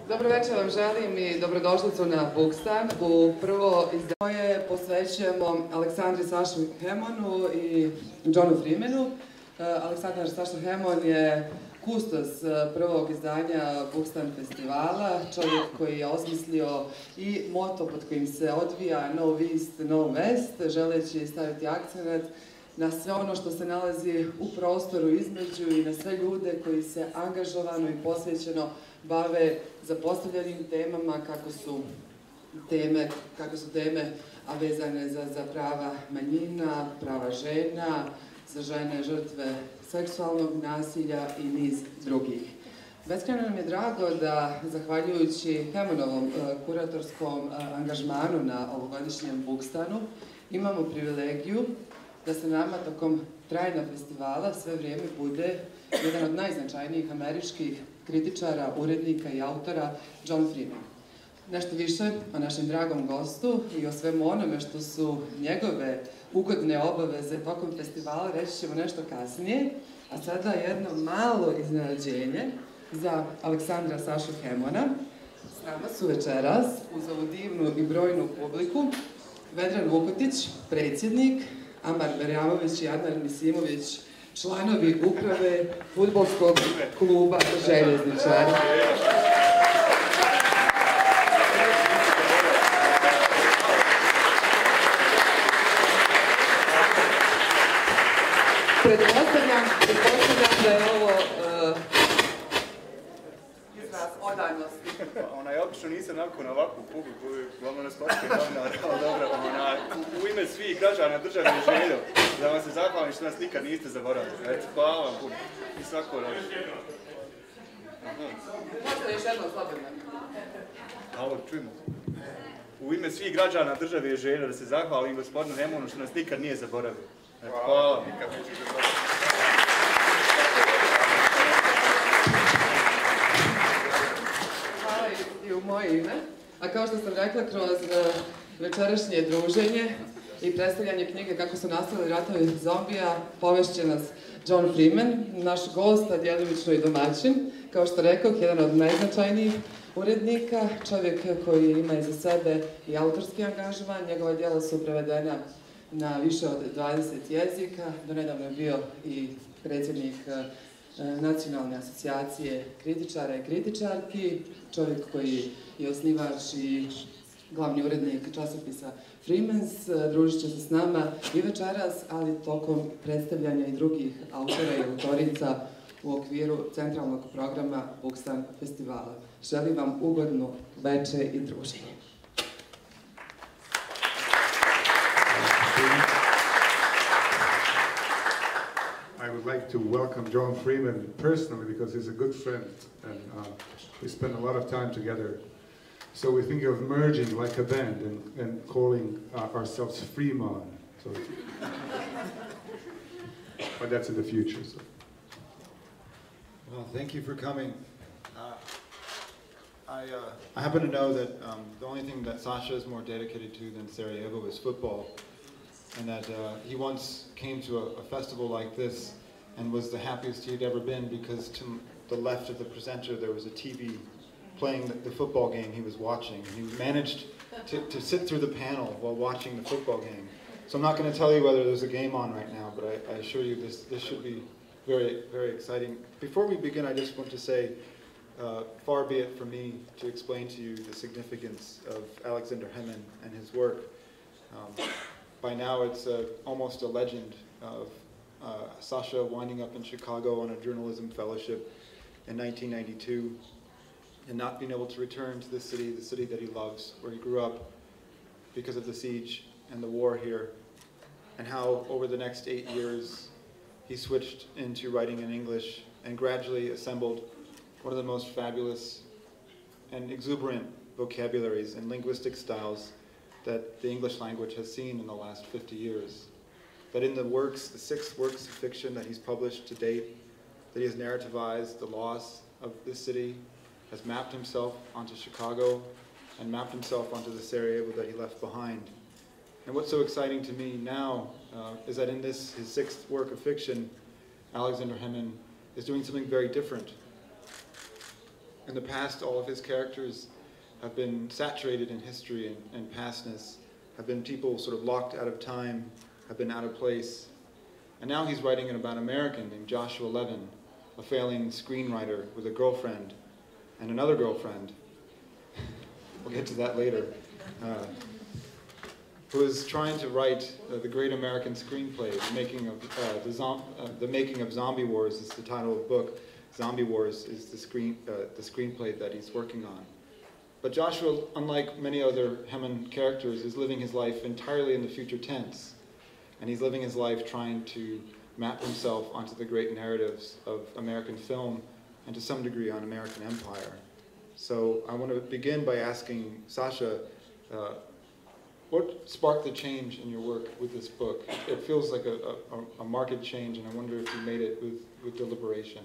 Dobro večer vam želim i dobrodošlicu na Bookstan. U prvo izdanje posvećujemo Aleksandri Saši Hemonu i Johnu Freemanu. Aleksandar Saša Hemon je kustos prvog izdanja Bookstan festivala, čovjek koji je osmislio i moto pod kojim se odvija No East, No West, želeći staviti akcenat na sve ono što se nalazi u prostoru između i na sve ljude koji se angažovano i posvećeno bave zapostavljenim temama kako su teme a vezane za prava manjina, prava žena, za žene žrtve seksualnog nasilja i niz drugih. Beskrajno nam je drago da, zahvaljujući Hemonovom kuratorskom angažmanu na ovogodišnjem Bookstanu, imamo privilegiju da se nama tokom trajanja festivala sve vrijeme bude jedan od najznačajnijih američkih kritičara, urednika i autora John Freeman. Nešto više o našem dragom gostu i o svemu onome što su njegove ugodne obaveze tokom festivala reći ćemo nešto kasnije, a sada jedno malo iznenađenje za Aleksandra Sašu Hemona. S nama su večeras, uz ovu divnu i brojnu publiku, Vedran Vukotić, predsjednik, Amar Berjamović i Adnar Misimović, članovi uprave fudbalskog kluba Željezničari. Pretpostavljam da je ovo izraz odanosti. Ja obično nisam nakon ovakvu publiku, glavno na sportske novinare, ali dobro, u ime svih građana države je želio da vam se zahvalim što nas nikad niste zaboravili. Eto, hvala vam puno. I svako dobro. Možete još jedno slobodno. Alo, čujemo. U ime svih građana države je želio da se zahvalim gospodinu Hemonu što nas nikad nije zaboravio. Eto, hvala vam. I u moje ime. A kao što sam rekla, kroz večerašnje druženje i predstavljanje knjige Kako su nastali ratovi zombija, povešće nas John Freeman, naš gost, a djelimično i domaćin. Kao što rekao, jedan od najznačajnijih urednika, čovjek koji ima iza sebe i autorski angažman. Njegova djela su prevedena na više od 20 jezika. Donedavno je bio i predsjednik Nacionalne asocijacije kritičara i kritičarki, čovjek koji je osnivač i glavni urednik časopisa Freemans. Družit će se s nama i večeras, ali tokom predstavljanja i drugih autora i autorica u okviru centralnog programa Bookstan festivala. Želim vam ugodno večer i druženje. I would like to welcome John Freeman personally because he's a good friend and we spend a lot of time together. So we think of merging like a band and calling ourselves Freeman. So, but that's in the future. So. Well, thank you for coming. I happen to know that the only thing that Sasha is more dedicated to than Sarajevo is football. And that he once came to a festival like this and was the happiest he'd ever been because to the left of the presenter there was a TV playing the football game he was watching. He managed to sit through the panel while watching the football game. So I'm not going to tell you whether there's a game on right now, but I assure you this should be very, very exciting. Before we begin, I just want to say, far be it from me to explain to you the significance of Aleksandar Hemon and his work. By now it's almost a legend of Sasha winding up in Chicago on a journalism fellowship in 1992 and not being able to return to the city that he loves, where he grew up because of the siege and the war here, and how over the next 8 years he switched into writing in English and gradually assembled one of the most fabulous and exuberant vocabularies and linguistic styles that the English language has seen in the last 50 years. That in the 6 works of fiction that he's published to date, that he has narrativized the loss of this city, has mapped himself onto Chicago, and mapped himself onto the Sarajevo that he left behind. And what's so exciting to me now is that in this, his 6th work of fiction, Aleksandar Hemon is doing something very different. In the past, all of his characters have been saturated in history and pastness, have been people sort of locked out of time, have been out of place. And now he's writing about an American named Joshua Levin, a failing screenwriter with a girlfriend and another girlfriend. We'll get to that later. Who is trying to write the great American screenplay, The Making of Zombie Wars is the title of the book. Zombie Wars is the screenplay that he's working on. But Joshua, unlike many other Hemon characters, is living his life entirely in the future tense. And he's living his life trying to map himself onto the great narratives of American film and to some degree on American empire. So I want to begin by asking Sasha, what sparked the change in your work with this book? It feels like a marked change, and I wonder if you made it with deliberation.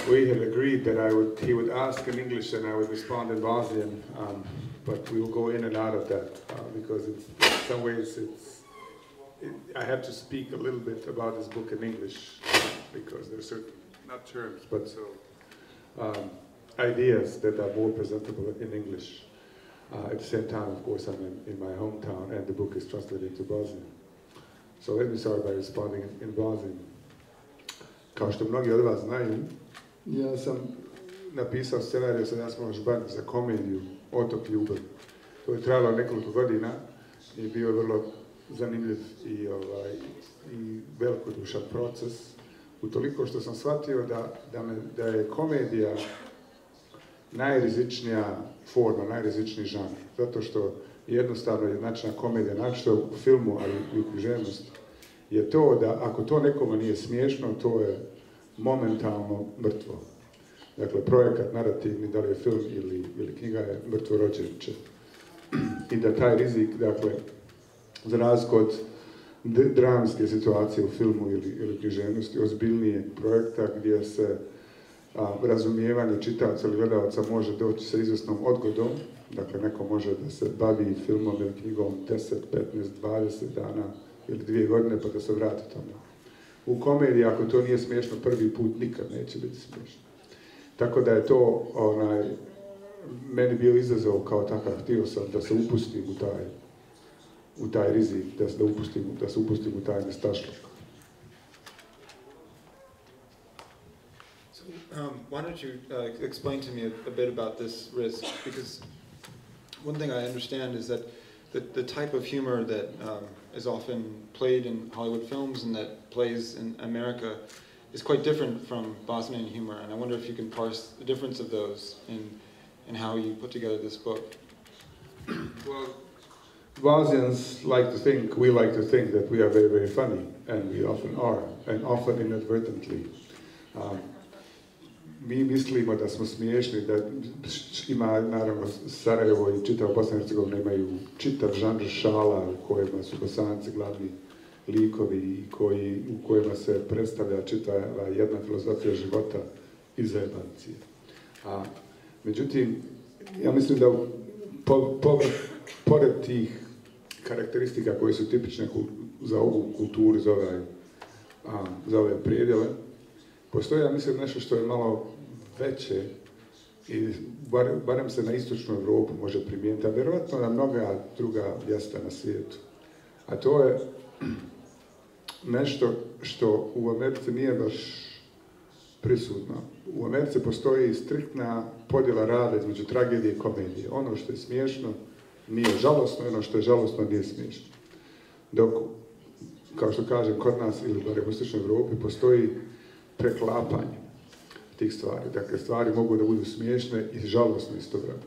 We had agreed that he would ask in English and I would respond in Bosnian, but we will go in and out of that because in some ways I have to speak a little bit about this book in English because there are certain, not terms, but ideas that are more presentable in English. At the same time, of course, I'm in my hometown and the book is translated into Bosnian. So let me start by responding in Bosnian. Kao što mnogi od vas znaju, ja sam napisao scenarij sa Jasmom Žbanić za komediju Otok ljubavi. To je trajalo nekoliko godina i bio je vrlo zanimljiv i velikodušan proces. Utoliko što sam shvatio da je komedija najrizičnija forma, najrizičniji žanr. Zato što jednostavno jednačna komedija, naročito u filmu, ali i u književnosti, je to da ako to nekome nije smiješno, to je momentalno mrtvo. Dakle, projekat narativni, da li je film ili knjiga, je mrtvo rođenče. I da taj rizik, dakle, za razliku od dramske situacije u filmu ili književnosti, ozbiljnije projekta gdje se razumijevanje čitavca ili gledalca može doći sa izvjesnom odgodom, dakle neko može da se bavi filmom ili knjigom 10, 15, 20 dana ili 2 godine pa da se vrati tome. U komediji, ako to nije smiješno prvi put, nikad neće biti smiješno. Tako da je to meni bio izazov kao takav, htio sam da se upustim u taj rizik, da se upustim u taj nestašluk. Why don't you explain to me a bit about this risk? Because one thing I understand is that the type of humor that is often played in Hollywood films and that plays in America is quite different from Bosnian humor, and I wonder if you can parse the difference of those in how you put together this book. Well, Bosnians we like to think that we are very, very funny, and we often are, and often inadvertently. Mi mislimo da smo smiješni, da ima, naravno, Sarajevo i čitava Bosna i Hercegovina imaju čitav žanr šala u kojima su Bosanci glavni likovi i u kojima se predstavlja čitava jedna filozofija života i zajebancije. Međutim, ja mislim da pored tih karakteristika koje su tipične za ovu kulturu, za ove prijedjele, postoji, ja mislim, nešto što je malo veće i barem se na istočnu Europu može primijeniti, a vjerojatno na mnoga druga mjesta na svijetu. A to je nešto što u Americi nije baš prisutno. U Americi postoji striktna podjela rada između tragedije i komedije. Ono što je smiješno nije žalosno, ono što je žalosno nije smiješno. Dok, kao što kažem, kod nas ili barem u istočnoj Europi postoji preklapanje tih stvari. Dakle, stvari mogu da budu smiješne i žalosne istovremeno.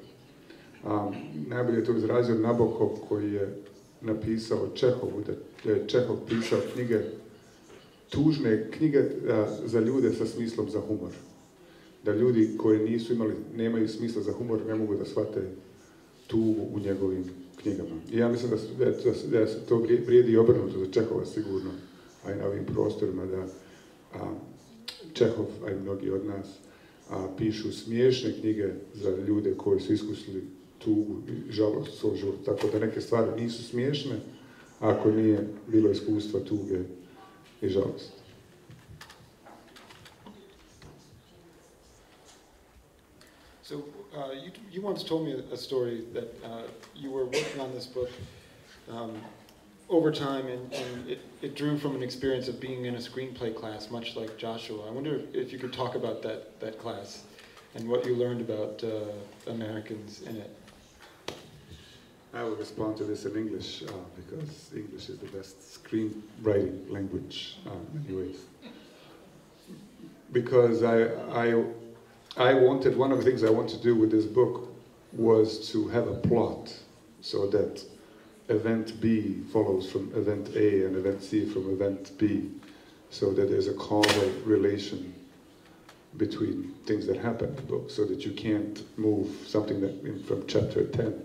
Najbolje je to izrazio Nabokov koji je napisao Čehovu, da je Čehov pisao tužne knjige za ljude sa smislom za humor. Da ljudi koji nemaju smisla za humor ne mogu da shvate tugu u njegovim knjigama. I ja mislim da se to vrijedi i obrnuto za Čehova sigurno, a i na ovim prostorima da Čehov, a i mnogi od nas, pišu smiješne knjige za ljude koji su iskusili tugu i žalost svog života. Tako da neke stvari nisu smiješne ako nije bilo iskustva tuge i žalosti. you once told me a story that you were working on this book over time, and it drew from an experience of being in a screenplay class, much like Joshua. I wonder if you could talk about that class and what you learned about Americans in it. I will respond to this in English because English is the best screenwriting language in many ways. Because I wanted, one of the things I wanted to do with this book was to have a plot so that event B follows from event A and event C from event B, so that there's a causal relation between things that happen in the book, so that you can't move something that from chapter 10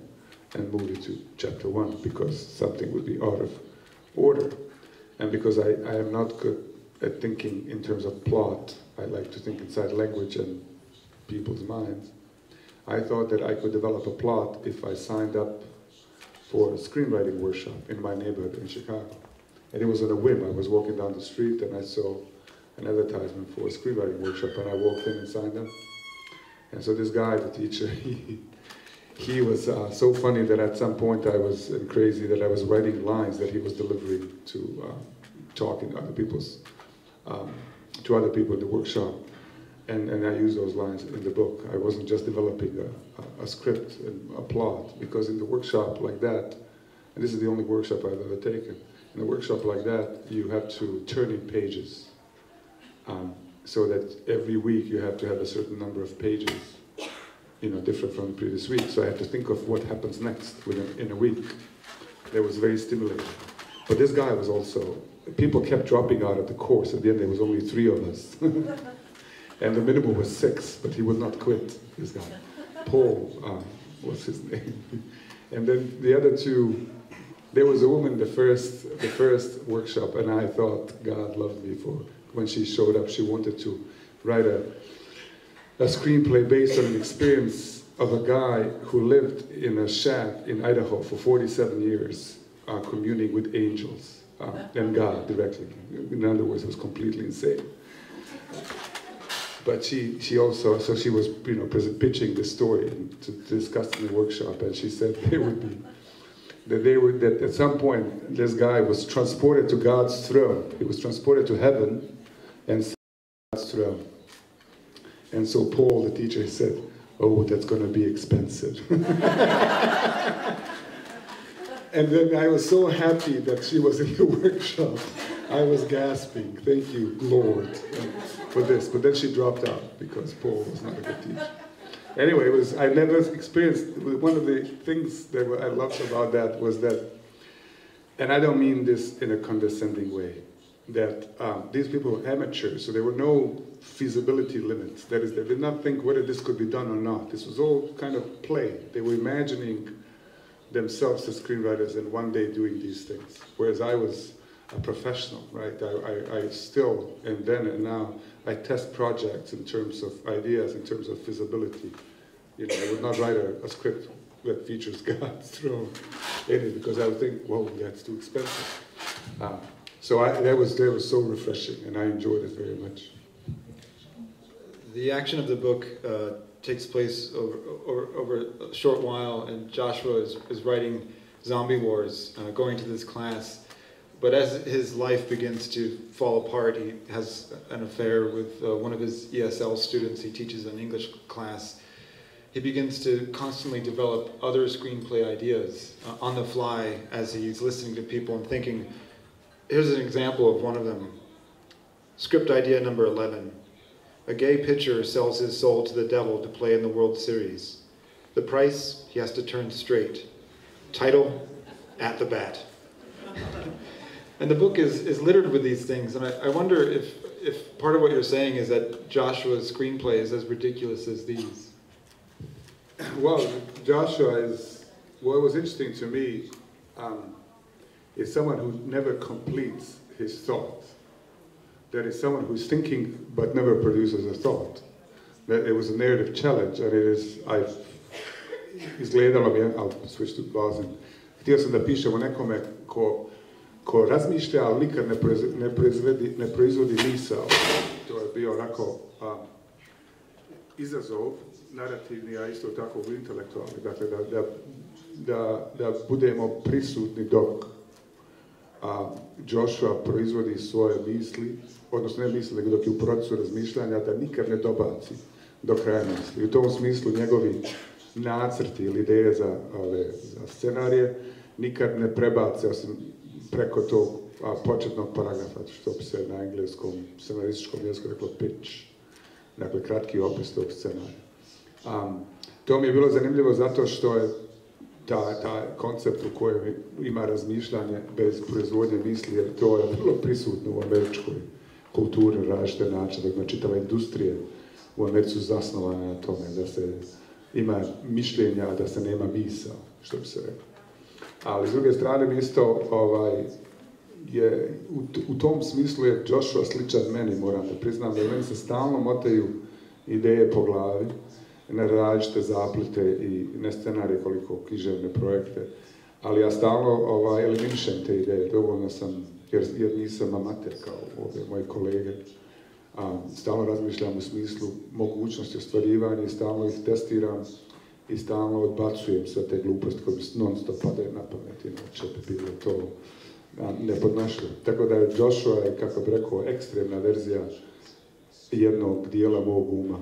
and move it to chapter 1 because something would be out of order. And because I am not good at thinking in terms of plot, I like to think inside language and people's minds. I thought that I could develop a plot if I signed up for a screenwriting workshop in my neighborhood in Chicago. And it was on a whim. I was walking down the street and I saw an advertisement for a screenwriting workshop, and I walked in and signed up. And so this guy, the teacher, he was so funny that at some point I was crazy that I was writing lines that he was delivering to talking to other people in the workshop. And I used those lines in the book. I wasn't just developing a script and a plot, because in the workshop like that, and this is the only workshop I've ever taken, in a workshop like that, you have to turn in pages. So that every week you have to have a certain number of pages, different from the previous week. So I had to think of what happens next in a week. That was very stimulating. But this guy was also, people kept dropping out of the course. At the end there was only 3 of us. And the minimum was 6, but he would not quit, this guy. Paul was his name. And then the other 2, there was a woman the first workshop, and I thought God loved me for when she showed up. She wanted to write a screenplay based on an experience of a guy who lived in a shack in Idaho for 47 years, communing with angels and God directly. In other words, it was completely insane. But she also, so she was, pitching this story to discuss in the workshop, and she said that at some point this guy was transported to God's throne. He was transported to heaven and God's throne. And so Paul, the teacher, said, "Oh, that's going to be expensive." And then I was so happy that she was in the workshop. I was gasping, "Thank you, Lord, for this." But then she dropped out because Paul was not a good teacher. Anyway, I never experienced, one of the things that I loved about that was that, and I don't mean this in a condescending way, that these people were amateurs, so there were no feasibility limits. That is, they did not think whether this could be done or not. This was all kind of play. They were imagining themselves as screenwriters and one day doing these things. Whereas I was a professional, right? I still, and then and now, I test projects in terms of ideas, in terms of feasibility. I would not write a script that features God's throne in it, because I would think, whoa, that's too expensive. So that was so refreshing, and I enjoyed it very much. The action of the book takes place over a short while, and Joshua is writing Zombie Wars, going to this class. But as his life begins to fall apart, he has an affair with one of his ESL students. He teaches an English class. He begins to constantly develop other screenplay ideas on the fly as he's listening to people and thinking. Here's an example of one of them. Script idea number 11. A gay pitcher sells his soul to the devil to play in the World Series. The price, he has to turn straight. Title, At the Bat. And the book is littered with these things, and I wonder if part of what you're saying is that Joshua's screenplay is as ridiculous as these. Well, Joshua is, what was interesting to me is someone who never completes his thought. That is someone who's thinking but never produces a thought. That it was a narrative challenge, and it is, izgledalo mi, I'll switch to Bosnian. Htio sam da pišem o nekome ko razmišlja, ali nikad ne proizvodi misao. To je bio onako izazov narativni, a isto tako intelektualni. Dakle, da budemo prisutni dok Joshua proizvodi svoje misli, odnosno ne misli, nego dok je u procesu razmišljanja, da nikad ne dobaci do kraja misli. U tom smislu njegovi nacrti ili ideje za scenarije nikad ne prebace, osim preko tog početnog paragrafa, što bi se na engleskom scenarističkom jeziku reklo pitch. Dakle, kratki opis tog scenarija. To mi je bilo zanimljivo zato što je taj koncept u kojem ima razmišljanje bez proizvodnje misli, jer to je vrlo prisutno u američkoj kulturi na različite načine. Dakle, čitava industrija u Americi zasnovana na tome da se ima mišljenja, a da se nema misao, što bi se reklo. Ali s druge strane mi isto u tom smislu je Joshua sličan meni, moram da priznam, da meni se stalno motaju ideje po glavi, na različite zaplite i ne scenarije koliko književne projekte, ali ja stalno eliminišem te ideje, dovoljno sam, jer nisam amater kao ove moji kolege, stalno razmišljam u smislu mogućnosti ostvarivanja i stalno ih testiram i stalno odbacujem sve te gluposti koje mi non stop padaju na pamet, inače bi bilo to nepodnošljivo. Tako da je Joshua, kako bi rekao, ekstremna verzija jednog dijela mog uma.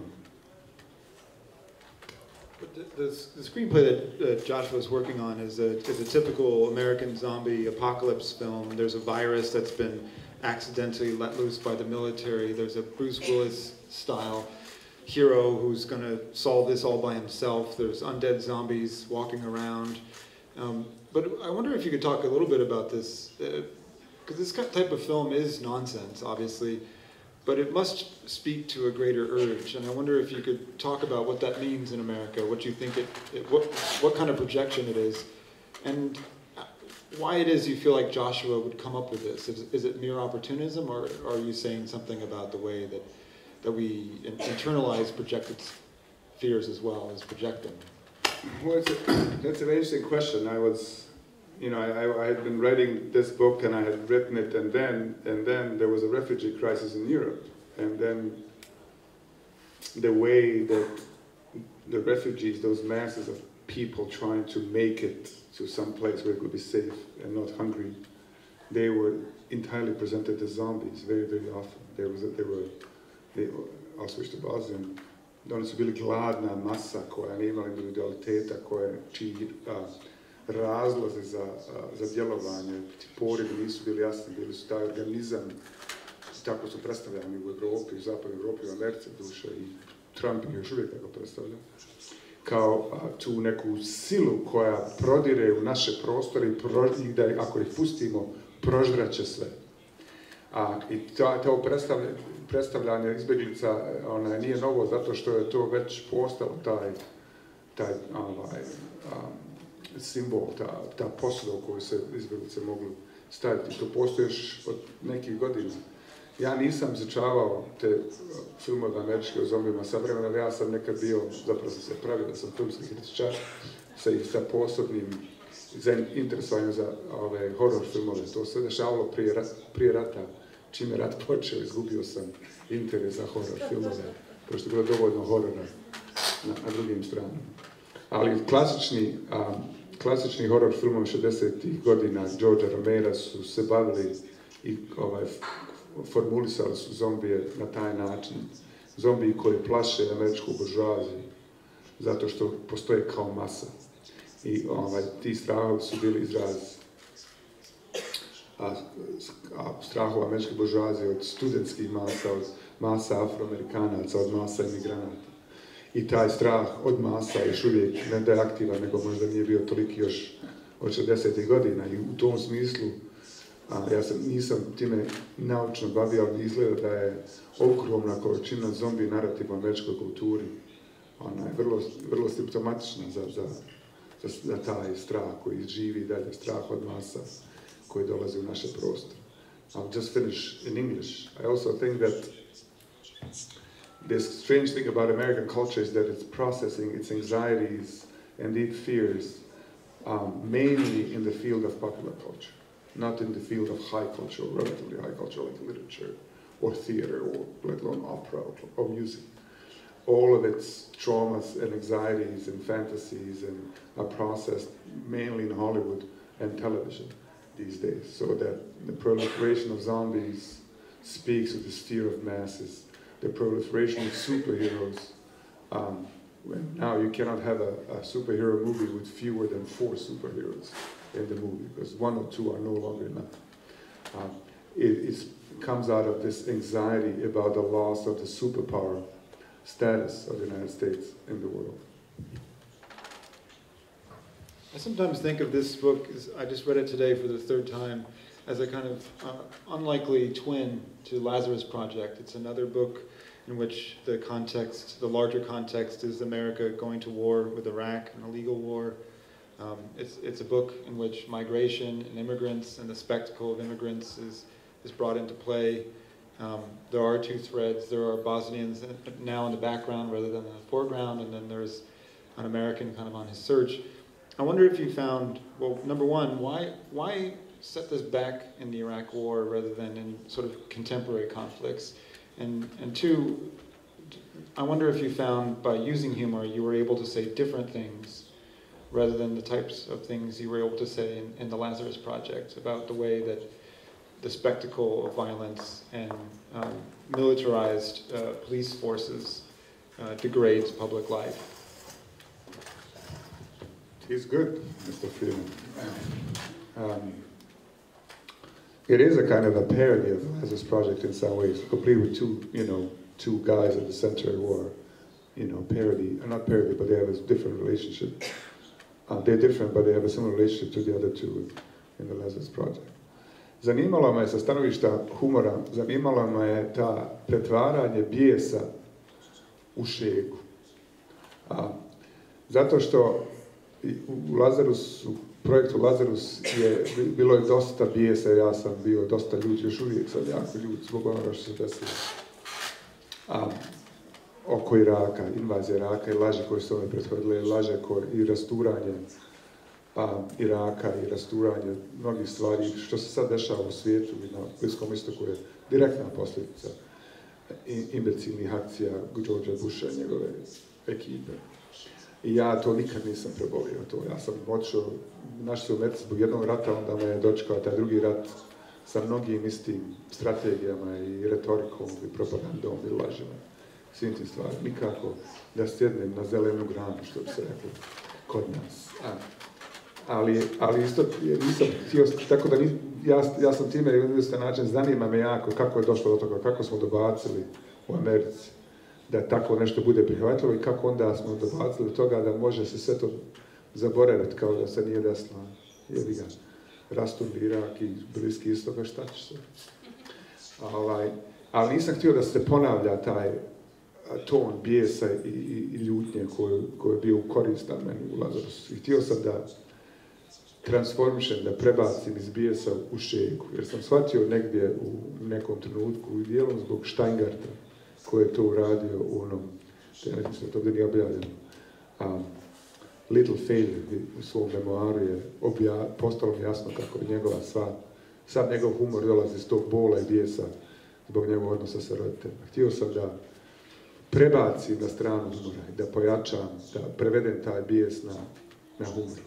The screenplay that Joshua is working on is a typical American zombie apocalypse film. There's a virus that's been accidentally let loose by the military. There's a Bruce Willis style hero who's going to solve this all by himself. There's undead zombies walking around. But I wonder if you could talk a little bit about this, because this type of film is nonsense, obviously, but it must speak to a greater urge. And I wonder if you could talk about what that means in America, what you think what kind of projection it is, and why it is you feel like Joshua would come up with this. Is it mere opportunism, or are you saying something about the way that we internalize projected fears as well as projecting? Well, that's an interesting question. I had been writing this book, and I had written it, and then there was a refugee crisis in Europe, and then the way that the refugees, those masses of people trying to make it to some place where it could be safe and not hungry, they were entirely presented as zombies very, very often. They osvište Bosnian. Oni su bili gladna masa koja nije imala individualiteta, čiji razlozi za djelovanje, porivi nisu bili jasni, bili su taj organizam, tako su predstavljani u Evropi, u zapadnoj Evropi, u Americi duše, i Trump ih još uvijek tako predstavlja, kao tu neku silu koja prodire u naše prostore i da ako ih pustimo, proždraće sve. I to predstavljanje izbjeglica nije novo zato što je to već postalo taj simbol, ta posuda u koju se izbjeglice mogli staviti. To postoji još od nekih godina. Ja nisam izučavao te filmove američke o zombijima savremena, ali ja sam nekad bio, zapravo sam se pravio da sam filmski kritičar sa posebnim interesovanjem za horror filmove. To se dešavalo prije rata. Čim je rat počeo, izgubio sam interes za horror filmove, pošto je bilo dovoljno horora na drugim stranama. Ali klasični horror filmovi 60-ih godina Georgea Romera su se bavili i formulisali su zombije na taj način. Zombiji koji plaše američku buržoaziju, zato što postoje kao masa. I ti strahovi su bili izraz strahova američke buržoazije od studentskih masa, od masa afroamerikanaca, od masa imigranata. I taj strah od masa još uvijek ne da je aktivan, nego možda nije bio toliki još od 60. godina. I u tom smislu, ja nisam time naučno bavio, ali izgleda da je ogromna količina zombi narativa u američkoj kulturi. Ona je vrlo simptomatična za taj strah koji živi dalje, strah od masa koji dolazi u naše prostore. I'll just finish in English. I also think that the strange thing about American culture is that it's processing its anxieties and deep fears mainly in the field of popular culture, not in the field of high culture, or relatively high culture like literature or theater or let alone opera or music. all of its traumas and anxieties and fantasies and are processed mainly in Hollywood and television these days. So that the proliferation of zombies speaks of this fear of masses. The proliferation of superheroes. Now you cannot have a superhero movie with fewer than 4 superheroes in the movie, because 1 or 2 are no longer enough. It comes out of this anxiety about the loss of the superpower status of the United States in the world. I sometimes think of this book, I just read it today for the 3rd time, as a kind of unlikely twin to Lazarus Project. It's another book in which the larger context is America going to war with Iraq, an illegal war. It's a book in which migration and immigrants and the spectacle of immigrants is brought into play. There are 2 threads. There are Bosnians now in the background rather than in the foreground, and then there's an American kind of on his search. I wonder if you found, well, number one, why set this back in the Iraq War rather than in sort of contemporary conflicts? And 2, I wonder if you found by using humor you were able to say different things rather than the types of things you were able to say in the Lazarus Project about the way that the spectacle of violence and militarized police forces degrades public life. He's good, Mr. Freeman. It is a kind of a parody of the Lazarus Project in some ways, complete with 2 guys at the center who are, parody, not parody, but they have a different relationship. They're different, but they have a similar relationship to the other 2 in the Lazarus Project. Zanimalo me sa stanovišta humora, zanimalo me ta pretvaranje bijesa u šegu. Zato što u Lazarusu, projektu Lazarus bilo je dosta bijesa, ja sam bio dosta ljut, još uvijek sam jako ljut zbog onoga što se desilo. Oko Iraka, invazija Iraka i laži koje su ove prethodile, laže i rasturanje Iraka i rasturanje mnogih stvari, što se sad dešava u svijetu i na Bliskom istoku je direktna posljedica imbecilnih akcija Georgea Busha i njegove ekipe. I ja to nikad nisam prebolio. Ja sam otišao, našao se u Americi zbog jednog rata, onda me je dočekao taj drugi rat sa mnogim istim strategijama i retorikom i propagandom i lažima. Svim tim stvarima. Nikako da sjednem na zelenu granu, što bi se reklo, kod nas. Ali isto nisam htio, tako da ja sam time na jedan način, zanima me jako kako je došlo do toga, kako smo dobacili u Americi da tako nešto bude prihvatljivo i kako onda smo dobacili do toga da može se sve to zaboraviti kao da se nije desilo. Jebi ga, rasturni Irak i Bliski istok, šta će se. Ali nisam htio da se ponavlja taj ton bijesa i ljutnje koji je bio koristan meni u Lazarusu. I htio sam da transformišem, da prebacim iz bijesa u šegu, jer sam shvatio negdje u nekom trenutku i dijelom zbog Steingarta, koji je to uradio u onom, ne znam se to gdje nije objavljeno, Little Failure u svom memoaru je postalo mi jasno kako je njegova sad njegov humor dolazi iz tog bola i bijesa zbog njegovog odnosa sa roditeljima. Htio sam da prebacim na stranu humora i da pojačam, da prevedem taj bijes na humor.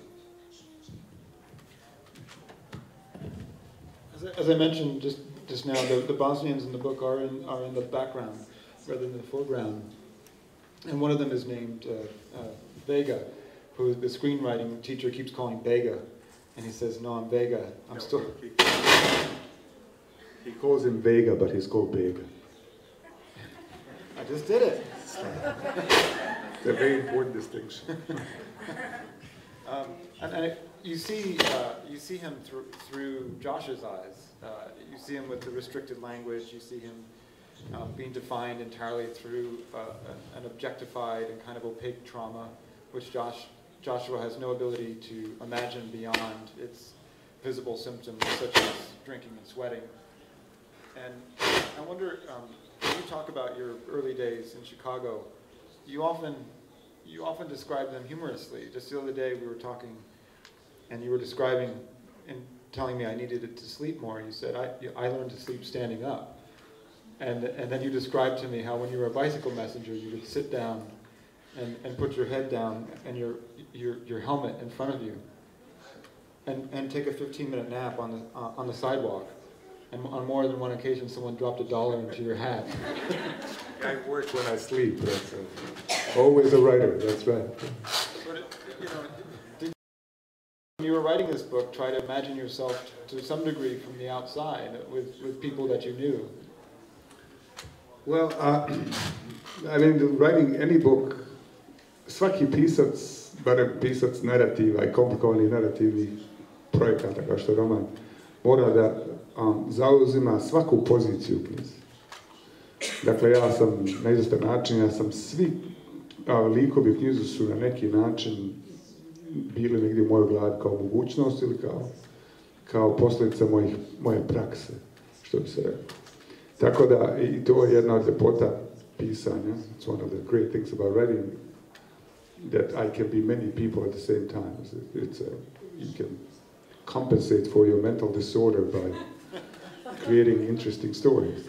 As I mentioned just now, the Bosnians in the book are in the background rather than the foreground. And one of them is named Vega, who the screenwriting teacher keeps calling Bega. And he says, no, I'm Vega. I'm still... He calls him Vega, but he's called Bega. I just did it. It's a very important distinction. And you see him through Josh's eyes. You see him with the restricted language. You see him being defined entirely through an objectified and kind of opaque trauma, which Joshua has no ability to imagine beyond its visible symptoms, such as drinking and sweating. And I wonder, when you talk about your early days in Chicago, you often describe them humorously. Just the other day we were talking, and you were describing and telling me I needed to sleep more. You said, I learned to sleep standing up. And then you described to me how when you were a bicycle messenger, you would sit down and put your head down and your helmet in front of you, and take a 15-minute nap on the sidewalk. And on more than one occasion, someone dropped $1 into your hat. I work when I sleep. That's always a writer. That's right. But did when you were writing this book, try to imagine yourself to some degree from the outside with people that you knew? Well, I mean, writing any book, svaki pisac, barem pisac narativa i komplikovanih narativnih projekata kao što je roman, mora da zauzima svaku poziciju u knjizi. Dakle, ja sam na izvestan način, svi likovi u knjizu su na neki način bili negdje u mojoj glavi kao mogućnost ili kao posljedica moje prakse, što bi se rekao. Tako da, i to je jedna od ljepota pisanja. It's one of the great things about writing, that I can be many people at the same time. You can compensate for your mental disorder by creating interesting stories.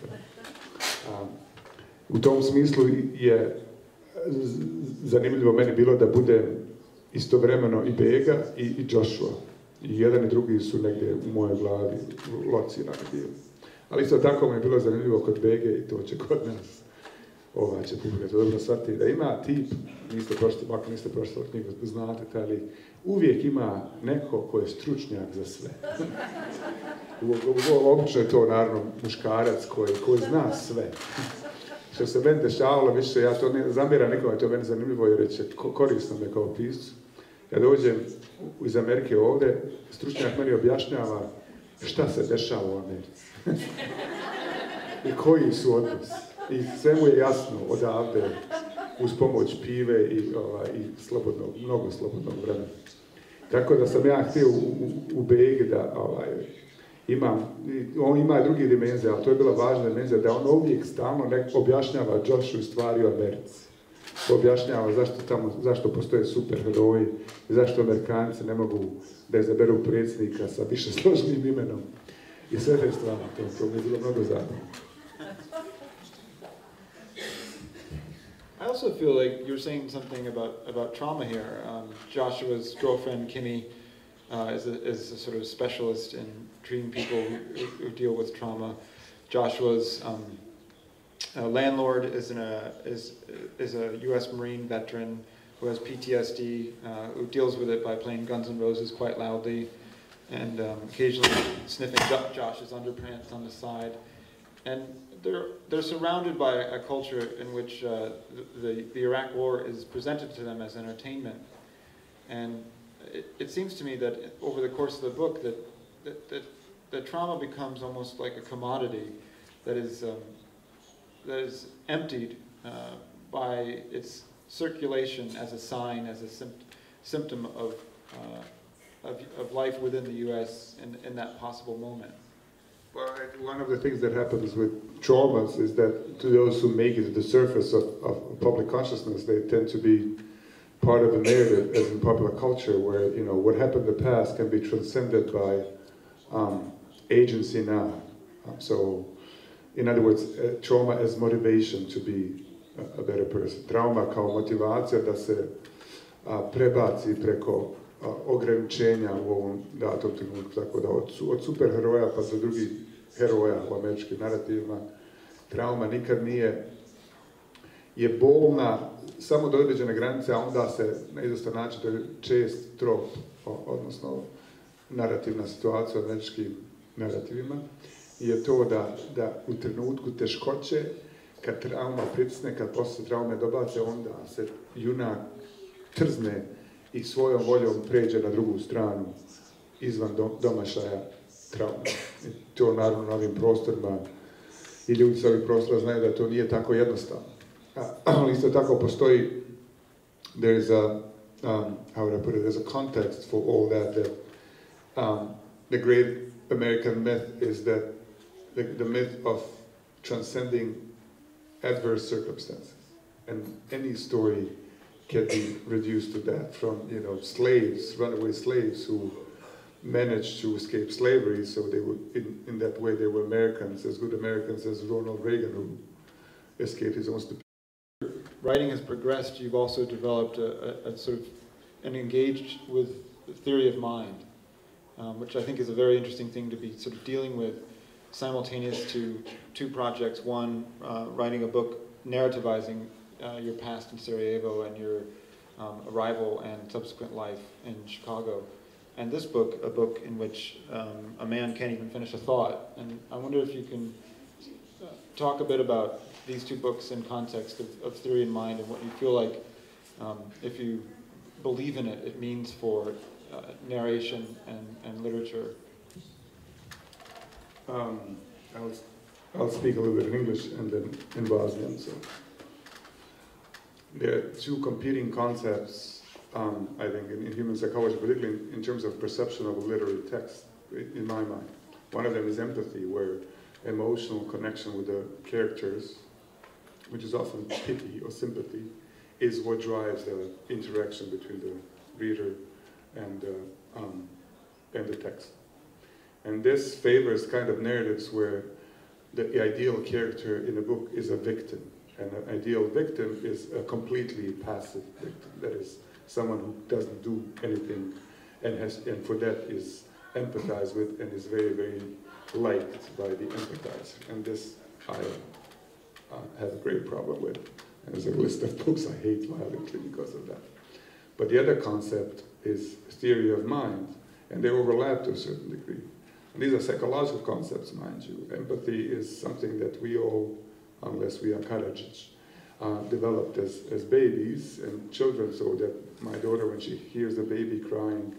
U tom smislu je zanimljivo meni bilo da bude istovremeno i Bega i Joshua. I jedan i drugi su negdje u mojoj glavi locirani bili. Ali isto tako mi je bilo zanimljivo kod Bege i to će kod nas će publika to dobro shvatiti, da ima tip, ako niste pročitali knjigu, znate, ali uvijek ima neko ko je stručnjak za sve. Obično je to naravno muškarac koji zna sve. Što se meni dešavalo više, ja to ne zamjeram nikome, to je meni zanimljivo jer će korisno me kao piscu. Ja dođem iz Amerike ovdje, stručnjak meni objašnjava šta se dešava u Americi. I koji su odnosi. I sve mu je jasno odavde, uz pomoć pive i mnogo slobodnog vremena. Tako da sam ja htio u Begi da on ima drugi dimenzije, ali to je bila važna dimenzija, da on uvijek stalno objašnjava Joshu stvari u Americi. Objašnjava zašto postoje superheroji i zašto Amerikanci ne mogu da izaberu predsjednika sa više složenim imenom. I sve te stvari, to mi je bilo mnogo zabavno. I also feel like you're saying something about trauma here. Joshua's girlfriend, Kimmy, is a sort of specialist in treating people who deal with trauma. Joshua's landlord is a U.S. Marine veteran who has PTSD, who deals with it by playing Guns N' Roses quite loudly and occasionally sniffing Josh's underpants on the side. And they're surrounded by a culture in which the Iraq War is presented to them as entertainment. And it seems to me that over the course of the book that trauma becomes almost like a commodity that is emptied by its circulation as a sign, as a symptom of life within the U.S. in that possible moment. Well, one of the things that happens with traumas is that to those who make it to the surface of public consciousness, they tend to be part of the narrative, as in popular culture, where what happened in the past can be transcended by agency now. So, in other words, trauma as motivation to be a better person. Trauma kao motivacija da se prebaci preko ograničenja u ovom datom trenutku, tako da od superheroja pa do drugih heroja u američkim narativima, trauma nikad je bolna samo do određene granice, a onda se na izvestan način, to je čest trop, odnosno narativna situacija u američkim narativima, je to da u trenutku teškoće, kad trauma pritisne, kad posle traume dobace, onda se junak trzne i svojom voljom pređe na drugu stranu, izvan domašaja traume. I to naravno na ovim prostorima, i ljudi sa ovih prostora znaju da to nije tako jednostavno. Ali isto tako postoji, there's a context for all that the great American myth is that the myth of transcending adverse circumstances. And any story can be reduced to that, from slaves, runaway slaves who managed to escape slavery, so they were, in that way, they were Americans, as good Americans as Ronald Reagan, who escaped his own stupidity. Writing has progressed. You've also developed a sort of and engaged with the theory of mind, which I think is a very interesting thing to be sort of dealing with simultaneous to two projects. One, writing a book narrativizing your past in Sarajevo and your arrival and subsequent life in Chicago. And this book, a book in which a man can't even finish a thought. And I wonder if you can talk a bit about these two books in context of theory and mind, and what you feel like, if you believe in it, it means for narration and literature. I'll speak a little bit in English and then in Bosnian. So there are two competing concepts, I think, in human psychology, particularly in terms of perception of a literary text, in my mind. One of them is empathy, where emotional connection with the characters, which is often pity or sympathy, is what drives the interaction between the reader and the text. And this favors kind of narratives where the ideal character in a book is a victim, and an ideal victim is a completely passive victim, that is, someone who doesn't do anything and for that is empathized with and is very, very liked by the empathizer. And this I have a great problem with. And there's a list of books I hate violently because of that. But the other concept is theory of mind, and they overlap to a certain degree. And these are psychological concepts, mind you. Empathy is something that we all, unless we are Karadzic, developed as babies and children, so that my daughter, when she hears a baby crying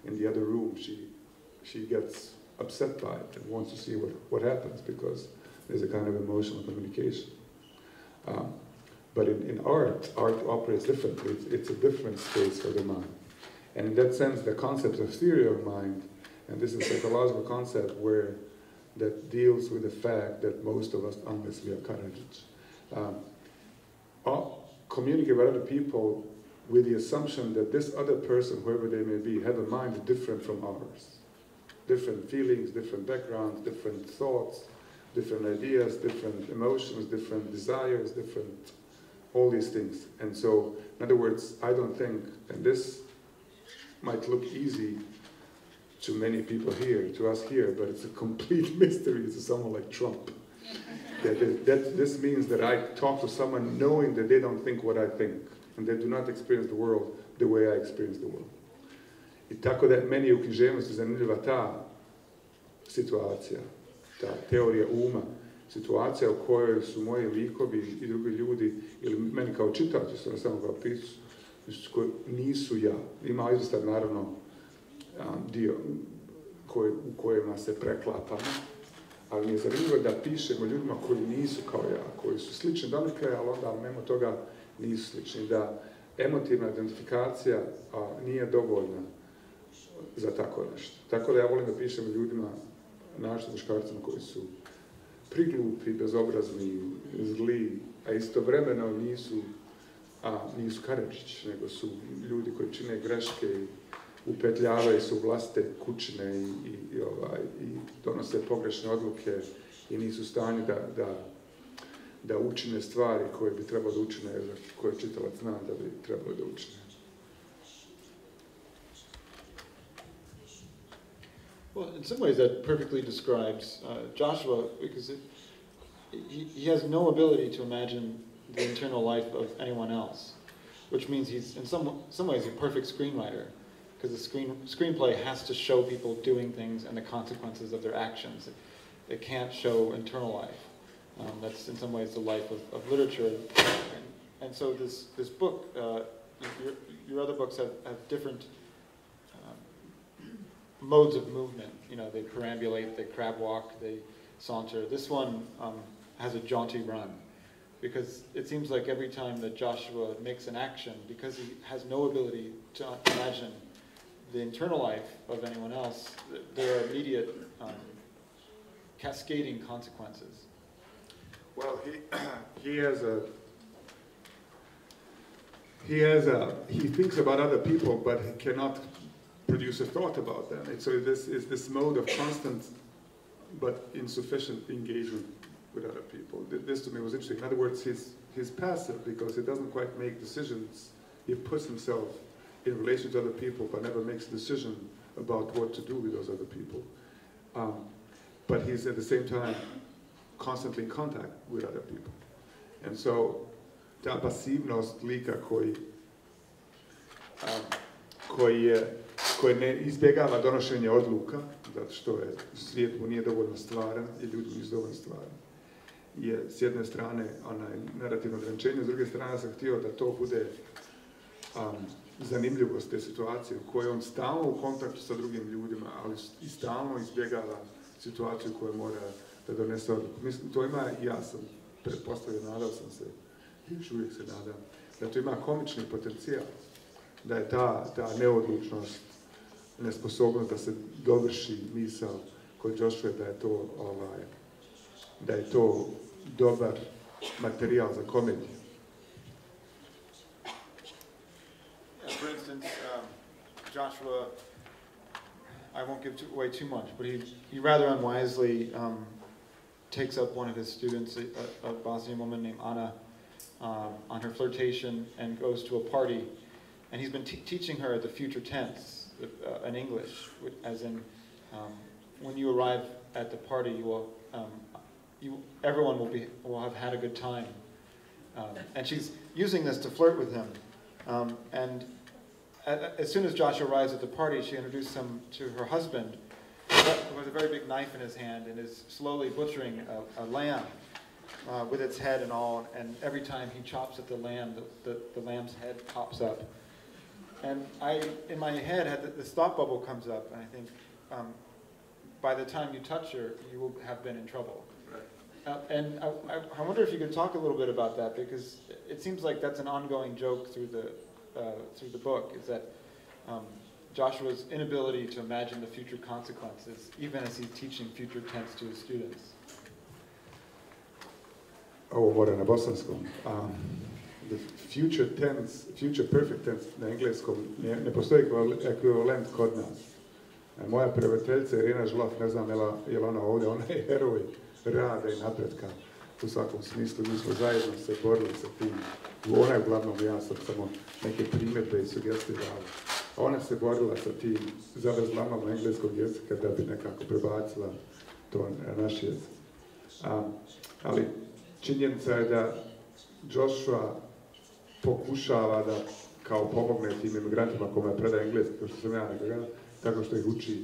in the other room, she gets upset by it and wants to see what happens, because there's a kind of emotional communication. But in art operates differently. It's a different space for the mind. And in that sense, the concept of theory of mind, and this is a psychological concept that deals with the fact that most of us, unless we are Karadzic, communicate with other people with the assumption that this other person, whoever they may be, have a mind different from ours. Different feelings, different backgrounds, different thoughts, different ideas, different emotions, different desires, different, all these things. And so, in other words, I don't think, and this might look easy to many people here, to us here, but it's a complete mystery to someone like Trump. This means that I talk to someone knowing that they don't think what I think, and they do not experience the world the way I experience the world. I tako da meni u književnosti zanimljiva ta situacija, ta teorija uma, situacija u kojoj su moji likovi i drugi ljudi, ili meni kao čitaoci, samo kao pisac, koji nisu ja. Ima izvestan naravno dio u kojima se preklapamo, ali mi je zanimljivo da pišemo ljudima koji nisu kao ja, koji su slični donekle, ali onda mimo toga nisu slični. Da emotivna identifikacija nije dovoljna za tako nešto. Tako da ja volim da pišem ljudima, našto muškarcima koji su priglupi, bezobrazni, zli, a istovremeno nisu Karadzić, nego su ljudi koji čine greške i upetljavaju se u vlastite kućine i donose pogrešne odluke i nisu u stanju da učine stvari koje bi trebalo da učine, koje čitalac zna da bi trebalo da učine. Well, in some ways that perfectly describes Joshua, because he has no ability to imagine the internal life of anyone else, which means he's, in some ways, a perfect screenwriter, because the screenplay has to show people doing things and the consequences of their actions. It can't show internal life. That's, in some ways, the life of literature. And so this book, your other books have different modes of movement. You know, they perambulate, they crab walk, they saunter. This one has a jaunty run, because it seems like every time that Joshua makes an action, because he has no ability to imagine the internal life of anyone else, there are immediate cascading consequences. Well, he thinks about other people, but he cannot produce a thought about them. So this is this mode of constant but insufficient engagement with other people. This to me was interesting. In other words, he's passive because he doesn't quite make decisions. He puts himself in relation to other people but never makes a decision about what to do with those other people. But he's at the same time constantly in contact with other people. And so ta pasivnost lika koji ne izbjegava donošenje odluka, zato što je svijet mu nije dovoljno stvaran i ljudi nisu dovoljno stvarani, je s jedne strane narativno ograničenje, s druge strane sam htio da to bude zanimljivost te situacije u kojoj on stalno u kontaktu sa drugim ljudima, ali i stalno izbjegava situaciju koju mora da donese odluku. Mislim, to ima, ja sam pretpostavio, nadao sam se, još uvijek se nadam, da to ima komični potencijal, da je ta neodlučnost, nesposobnost da se dovrši misao kod Joshua, da je to dobar materijal za komediju. For instance, Joshua, I won't give away too much, but he rather unwisely takes up one of his students, a Bosnian woman named Ana, on her flirtation and goes to a party. And he's been teaching her the future tense in English, as in when you arrive at the party, everyone will have had a good time. And she's using this to flirt with him. And as soon as Joshua arrives at the party, she introduces him to her husband, with a very big knife in his hand, and is slowly butchering a lamb with its head and all. And every time he chops at the lamb, the lamb's head pops up. And in my head, this thought bubble comes up, and I think, by the time you touch her, you will have been in trouble. Right. And I wonder if you could talk a little bit about that, because it seems like that's an ongoing joke through the book, is that Joshua's inability to imagine the future consequences, even as he's teaching future tense to his students. Ovo mora na bosanskom. The future tense, future perfect tense na engleskom ne postoji ekvivalent kod nas. Moja prevoditeljica Irina Žlaf, ne znam je li ona ovdje, ona je heroj rada i napretka u svakom smislu. Mi smo zajedno se borili sa tim. Ona je uglavnom, ja sam samo neke primjedbe i sugestije dala. Ona se borila sa tim zavrzlamom engleskog jezika da bi nekako prebacila to na naš jezik. Ali činjenica je da Joshua pokušava da kao pomogne tim imigrantima kome predaje engleski, kao što sam ja nekada, tako što ih uči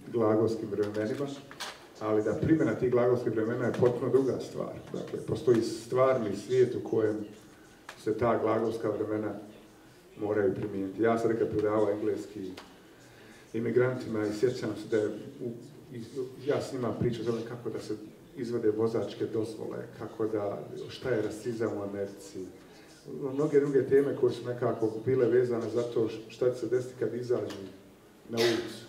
glagolskim vremenima, ali da primjena tih glagolskih vremena je potpuno druga stvar. Dakle, postoji stvarni svijet u kojem se ta glagolska vremena moraju primijeniti. Ja sam nekad predavao engleski imigrantima i sjećam se da je, ja s njima pričao o tome kako da se izvade vozačke dozvole, šta je rasizam u Americi. Mnoge druge teme koje su nekako bile vezane za to šta će se desiti kad izađu na ulicu.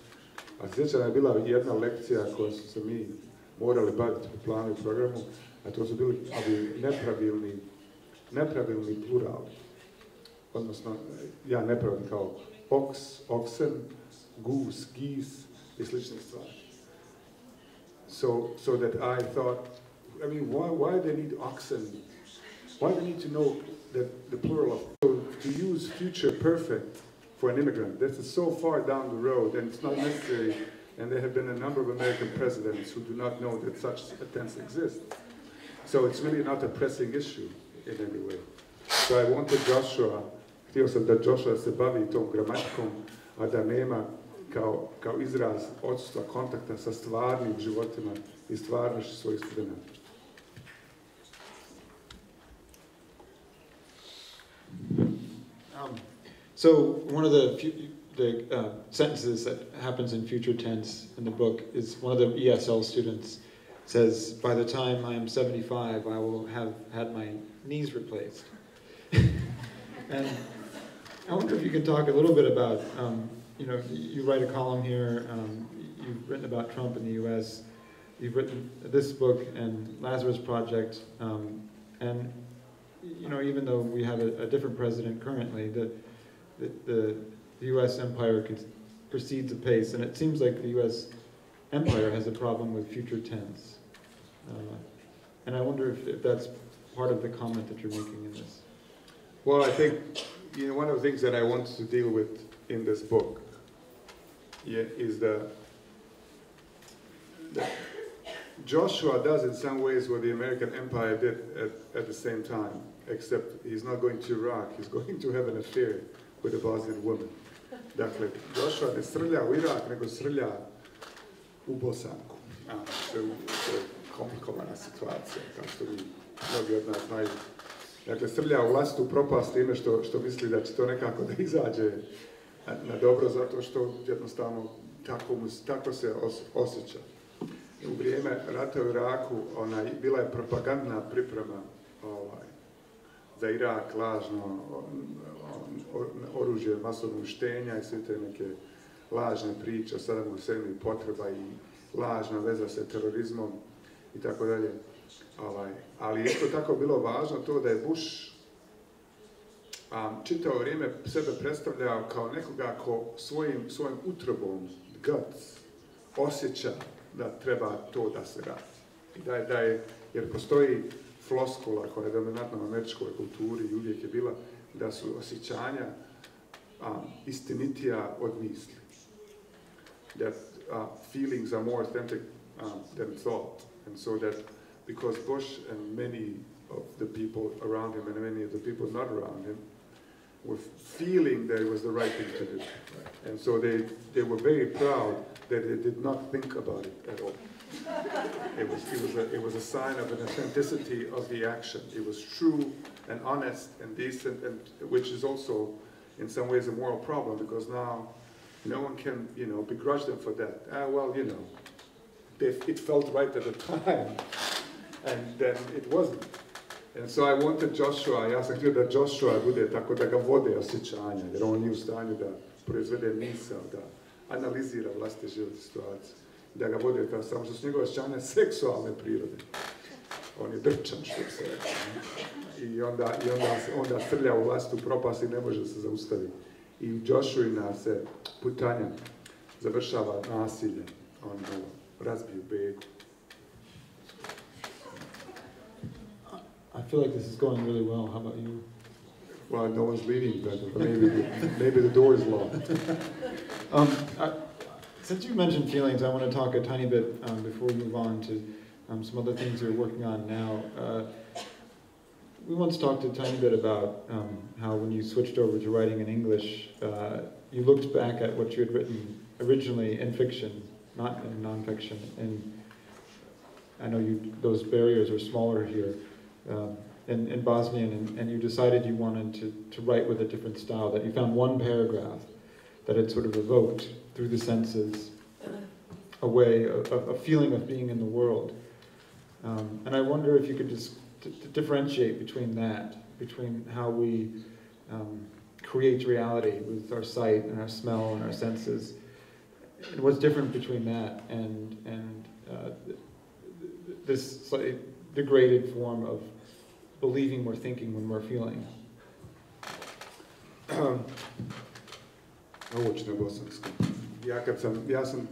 A sjećam je bila jedna lekcija koju su se mi morali baviti po planu i programu, a to su bili nepravilni plurali. Odnosno, ja nepravilni kao ox, oxen, goose, geese i slične stvari. So that I thought, I mean, why they need oxen? Why they need to know that the plural of, to use future perfect for an immigrant, this is so far down the road and it's not necessary, and there have been a number of American presidents who do not know that such a tense exists. So it's really not a pressing issue in any way. So I wanted Joshua, htio sam da Joshua se bavi tom gramatikom, a da nema kao izraz odsustva kontakta sa stvarnim životima i stvarnošću svojih studenta. So one of the sentences that happens in future tense in the book is one of the ESL students says, "By the time I am 75, I will have had my knees replaced." And I wonder if you can talk a little bit about, you write a column here, you've written about Trump in the U.S., you've written this book and Lazarus Project, and even though we have a different president currently, the the U.S. empire proceeds apace, and it seems like the U.S. empire has a problem with future tense. And I wonder if that's part of the comment that you're making in this. Well, I think one of the things that I want to deal with in this book is that Joshua does in some ways what the American empire did at the same time, except he's not going to Iraq, he's going to have an affair with a Bosnian woman. Dakle, Joshua ne srlja u Irak, nego srlja u Bosanku. To je komplikovana situacija, kao što vi mnogi od nas znaju. Dakle, srlja u vlastitu propast time što misli da će to nekako da izađe na dobro, zato što jednostavno tako se osjeća. U vrijeme rata u Iraku bila je propagandna priprema za Irak, lažno oružje masovnog uništenja i sve te neke lažne priče o Sadamu Husseinu i potreba i lažna veza sa terorizmom i tako dalje. Ali isto tako bilo važno to da je Bush čitavo vrijeme sebe predstavljao kao nekoga ko svojim utrobom, guts, osjeća da treba to da se radi. Jer postoji floskula koja je dominantna u američkoj kulturi i uvijek je bila da su osjećanja istinitija od misli. That feelings are more authentic than thought. And so that because Bush and many of the people around him and many of the people not around him were feeling that it was the right thing to do. And so they were very proud that they did not think about it at all. It was a sign of an authenticity of the action. It was true and honest and decent, and which is also in some ways a moral problem, because now no one can, begrudge them for that. It felt right at the time, and then it wasn't. And so I wanted Joshua, ja sam htio da Joshua bude tako da ga vode osjećanja, jer on nije u stanju da proizvede misao, da analizira vlastite životne situacije, da ga vode kao samo što su njegove osjećanja seksualne prirode. On je drčan, što se reče. I onda srlja u vlastitu propast i ne može se zaustaviti. I u Joshuina se putanja završava nasilje. On razbiju beku. I feel like this is going really well. How about you? Well, no one's leading, but maybe the door is locked. Since you mentioned feelings, I want to talk a tiny bit before we move on to some other things you're working on now. We once talked a tiny bit about how when you switched over to writing in English, you looked back at what you had written originally in fiction, not in nonfiction. And I know those barriers are smaller here in Bosnian, and you decided you wanted to write with a different style, that you found one paragraph that had sort of evoked through the senses a feeling of being in the world. And I wonder if you could just differentiate between that, between how we create reality with our sight and our smell and our senses, and what's different between that and this slightly degraded form of believing we're thinking when we're feeling. Ovo ću na bosanskom. Ja sam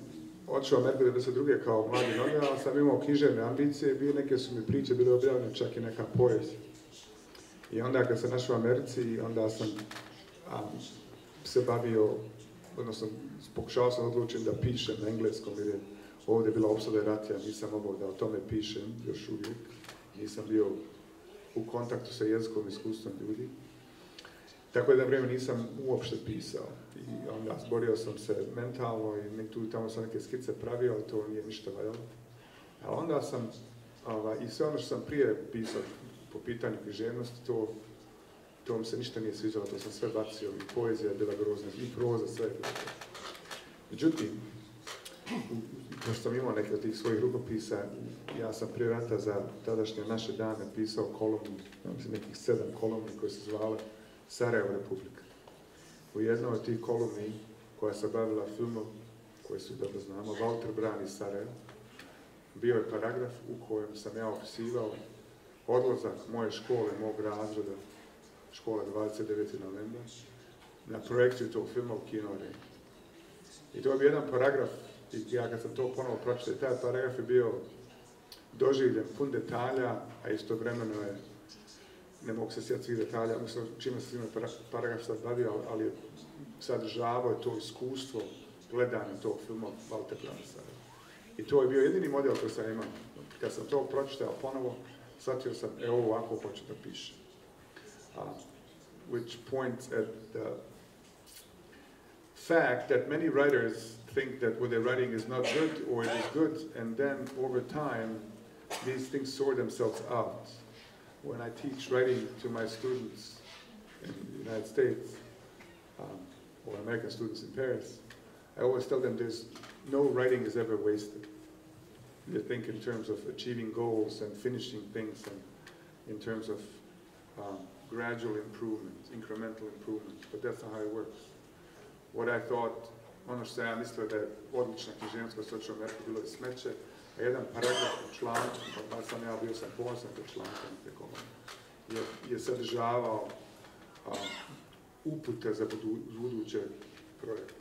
otišao u Ameriku 92. kao mladi novinar, ali sam imao književne ambicije, neke su mi priče bile objavljene, čak i neka poezija. I onda kad sam našao u Americi, onda sam se bavio, odnosno pokušao sam odlučiti da pišem na engleskom, jer je ovdje bila opsada rata, ja nisam mogao da o tome pišem još uvijek. Nisam bio u kontaktu sa jezikom, iskustvom ljudi. Tako da vrijeme nisam uopšte pisao. I onda borio sam se mentalno i tu i tamo sam neke skice pravio, ali to nije ništa valjalo. Ali onda sam, i sve ono što sam prije pisao po pitanju književnosti, to mi se ništa nije sviđalo, to sam sve bacio, i poezija je bila grozna, i proza, sve je bilo. Međutim, pošto sam imao neke od tih svojih rukopisa, ja sam prije rata za tadašnje naše dane pisao kolumnu, nekih 7 kolumni koje se zvale Sarajevo Republika. U jednoj od tih kolumni koja se bavila filmom, koji svi dobro znamo, Walter brani Sarajevo, bio je paragraf u kojem sam ja opisivao odlazak moje škole, mog razreda, škole 29. novembra, na projekciju tog filma u kinoare. I to je bio jedan paragraf, i ja kad sam to ponovo pročitao, taj paragraf je bio doživljen, pun detalja, a istovremeno je, ne mogu se sjetiti svih detalja, mislim čime se paragraf sad bavio, ali je sadržavao je to iskustvo gledanja tog filma Walter Lansa. I to je bio jedini model koji sam imao. Kad sam to pročitao ponovo, shvatio sam, ovo ovako hoću da pišem. Which points at the fact that many writers think that what they're writing is not good or it is good, and then over time, these things sort themselves out. When I teach writing to my students in the United States, or American students in Paris, I always tell them no writing is ever wasted. They think in terms of achieving goals and finishing things, and in terms of gradual improvement, incremental improvement, but that's not how it works. What I thought, ono što ja mislio da je odlična književnost koja se u Ameriku bilo je smeće, a jedan paragraf u članku, pa sam ja bio sam ponosan kod članka, je sadržavao upute za buduće projekte.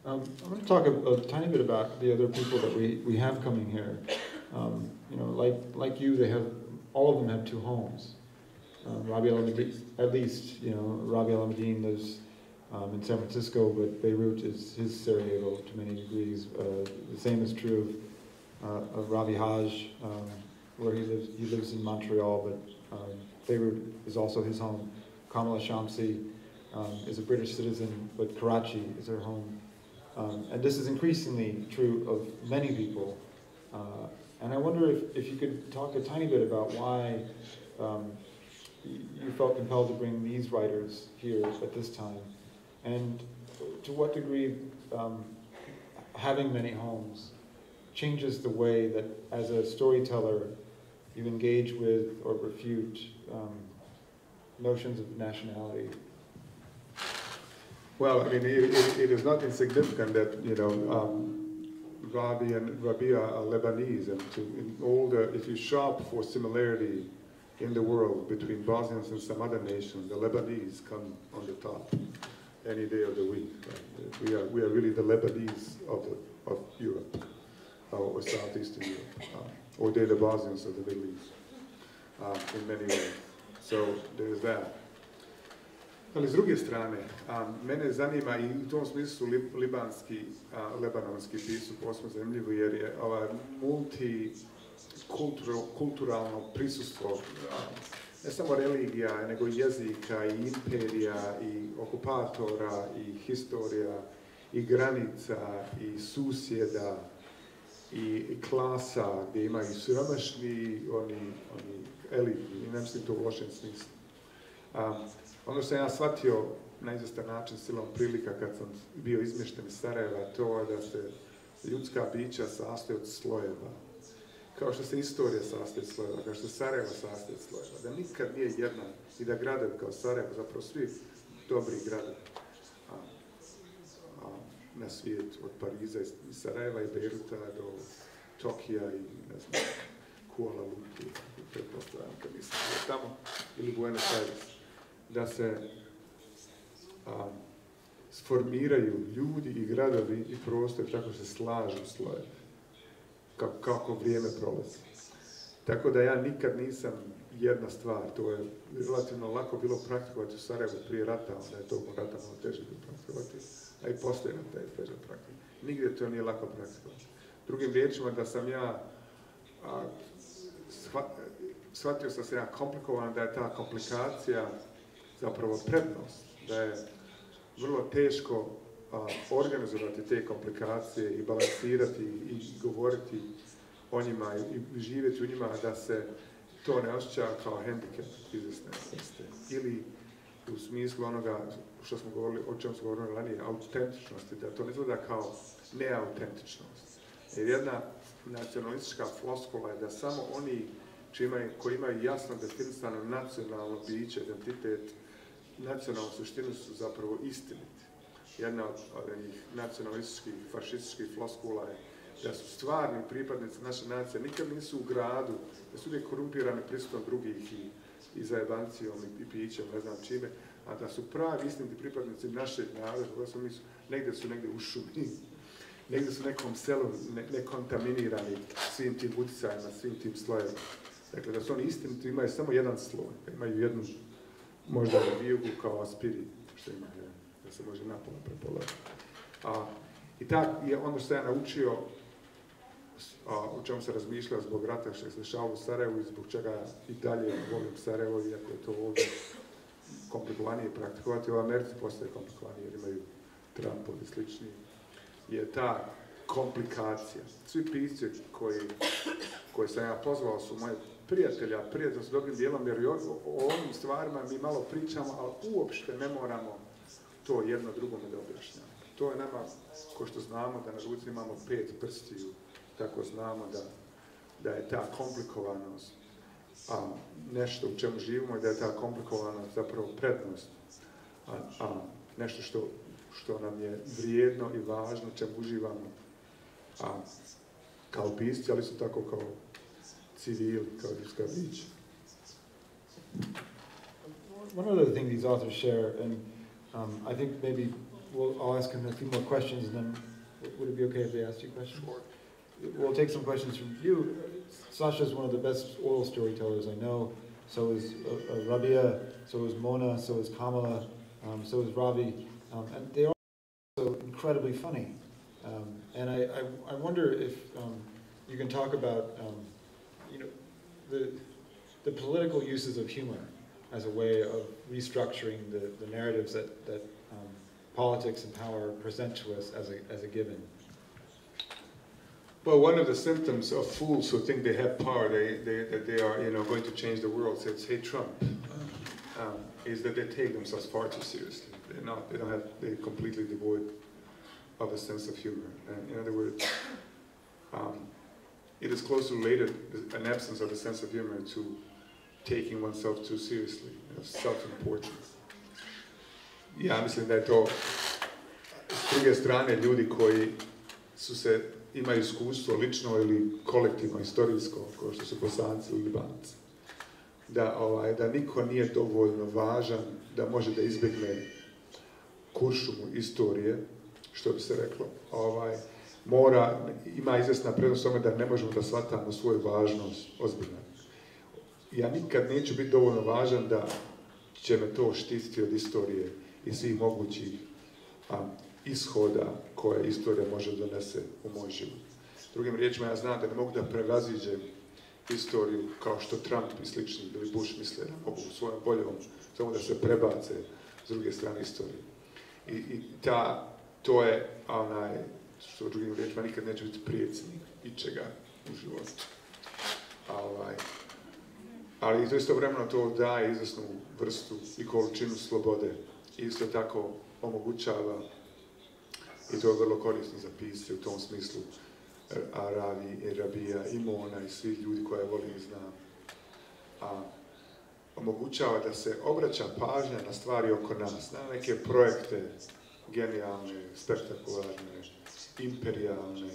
I want to talk a tiny bit about the other people that we have coming here. You know, like you, all of them have two homes. Rabi Al-Amadeen, at least, you know, Rabi Al-Amadeen lives in San Francisco, but Beirut is his Sarajevo to many degrees. The same is true of Rabi Haj, where he lives in Montreal, but Beirut is also his home. Kamala Shamsi is a British citizen, but Karachi is her home. And this is increasingly true of many people. And I wonder if you could talk a tiny bit about why you felt compelled to bring these writers here at this time, and to what degree having many homes changes the way that, as a storyteller, you engage with or refute notions of nationality. Well, I mean, it is not insignificant that, you know, Rabi and Rabia are Lebanese, and if you shop for similarity in the world between Bosnians and some other nations, the Lebanese come on the top any day of the week. Right? We are really the Lebanese of Europe, or Southeastern Europe, or they're the Bosnians of the Middle East, in many ways. So there's that. Ali s druge strane, mene zanima i u tom smislu lebanonski pisci posebno zanimljivo, jer je multikulturalno prisustvo ne samo religija, nego i jezika, i imperija, i okupatora, i historija, i granica, i susjeda, i klasa, gdje ima i siromašni, oni elitni, i ne mislim to u lošem smislu. Ono što sam ja shvatio na izvestan način silom prilika kad sam bio izmješten iz Sarajeva, to je da se ljudska bića sastoje od slojeva. Kao što se istorija sastoji od slojeva, kao što se Sarajevo sastoji od slojeva. Da nikad nije jedna, i da gradovi kao Sarajevo, zapravo svi dobri gradovi na svijetu, od Pariza i Sarajeva i Beiruta do Tokija i ne znam, Kuala Lumpur, pretpostavljam kad nisam bio tamo, ili Buenos Aires, da se sformiraju ljudi i gradovi i prostor tako se slažu slojevi, kako vrijeme prolazi. Tako da ja nikad nisam jedna stvar, to je relativno lako bilo praktikovati u Sarajevu prije rata, onda je tokom rata malo teže bilo praktikovati, a i poslije rata je teže praktikovati. Nigdje to nije lako praktikovati. Drugim riječima, da sam ja shvatio sam se ja komplikovan, da je ta komplikacija zapravo prednost, da je vrlo teško organizirati te komplikacije i balansirati i govoriti o njima i živjeti u njima, da se to ne osjeća kao hendikep izvjesne vrste. Ili u smislu onoga što smo govorili, o čemu smo govorili ranije, autentičnosti, da to ne izgleda kao neautentičnost. Jer jedna nacionalistička floskula je da samo oni koji imaju jasno definisano nacionalno biće, identitet, nacionalnu suštinu su zapravo istiniti. Jedna od njih nacionalističkih, fašističkih floskula je da su stvarni pripadnici naše nacije nikad nisu u gradu, da su uvijek korumpirani prisutnom drugih i i zajebancijom i pićem, ne znam čime, a da su pravi istiniti pripadnici našeg naroda, negdje su u šumi, negdje su u nekom selu nekontaminirani svim tim utjecajima, svim tim slojevima. Dakle, da su oni istiniti, imaju samo jedan sloj, imaju jednu, možda vijugu kao aspirin, što ima, da se može napola prepoloviti. I tako je ono što ja naučio, o čemu se razmišljao zbog rata što se dešavalo u Sarajevu i zbog čega ja i dalje volim Sarajevo, iako je to ovdje komplikovanije praktikovati, u Americi postaje komplikovanije jer imaju Trumpovi i slični, je ta komplikacija. Svi pisci koje sam ja pozvao su moje prijatelja s dobrim dijelom, jer o ovim stvarima mi malo pričamo, ali uopšte ne moramo to jedno drugome da objašnjamo. To je nama, ko što znamo da na ruci imamo 5 prstiju, tako znamo da je ta komplikovanost nešto u čemu živimo i da je ta komplikovanost zapravo prednost, nešto što nam je vrijedno i važno, čemu uživamo kao pisci, ali isto tako kao civili, kao ljudska bića. One other thing these authors share, and I think maybe I'll ask them a few more questions, and then would it be okay if they ask you questions? Sure. We'll take some questions from you. Sasha is one of the best oral storytellers I know. So is Rabia, so is Mona, so is Kamala, so is Ravi, and they are also incredibly funny. And I wonder if you can talk about the political uses of humor as a way of restructuring the narratives that politics and power present to us as a given. Well, one of the symptoms of fools who think they have power, that they are going to change the world, say Trump, is that they take themselves far too seriously. They're completely devoid of a sense of humor. And in other words, it is closely related, an absence of a sense of humor, to taking oneself too seriously, self-importance. Ja mislim da je to, s druge strane, ljudi koji imaju iskustvo lično ili kolektivno, istorijsko, kao što su Bosanci ili Libanci, da niko nije dovoljno važan da može da izbjegne kuršumu istorije, što bi se reklo, ima izvjesna prednost tome da ne možemo da shvatamo svoju važnost ozbiljno. Ja nikad neću biti dovoljno važan da će me to štititi od istorije i svih mogućih ishoda koje istorija može donese u moj život. Drugim riječima, ja znam da ne mogu da prevaziđem istoriju kao što Trump i slični ili Bush misle da mogu u svojom voljom samo da se prebace s druge strane istorije. To je što drugim riječima nikad neće biti predsjednik ičega u životu. Ali to istovremeno to daje izvjesnu vrstu i količinu slobode. Isto tako omogućava, i to je vrlo korisno za pisce u tom smislu, Ravi i Rabija i Mona i svi ljudi koje volim i znam, omogućava da se obraća pažnja na stvari oko nas, na neke projekte genijalne, spektakularne, imperijalne,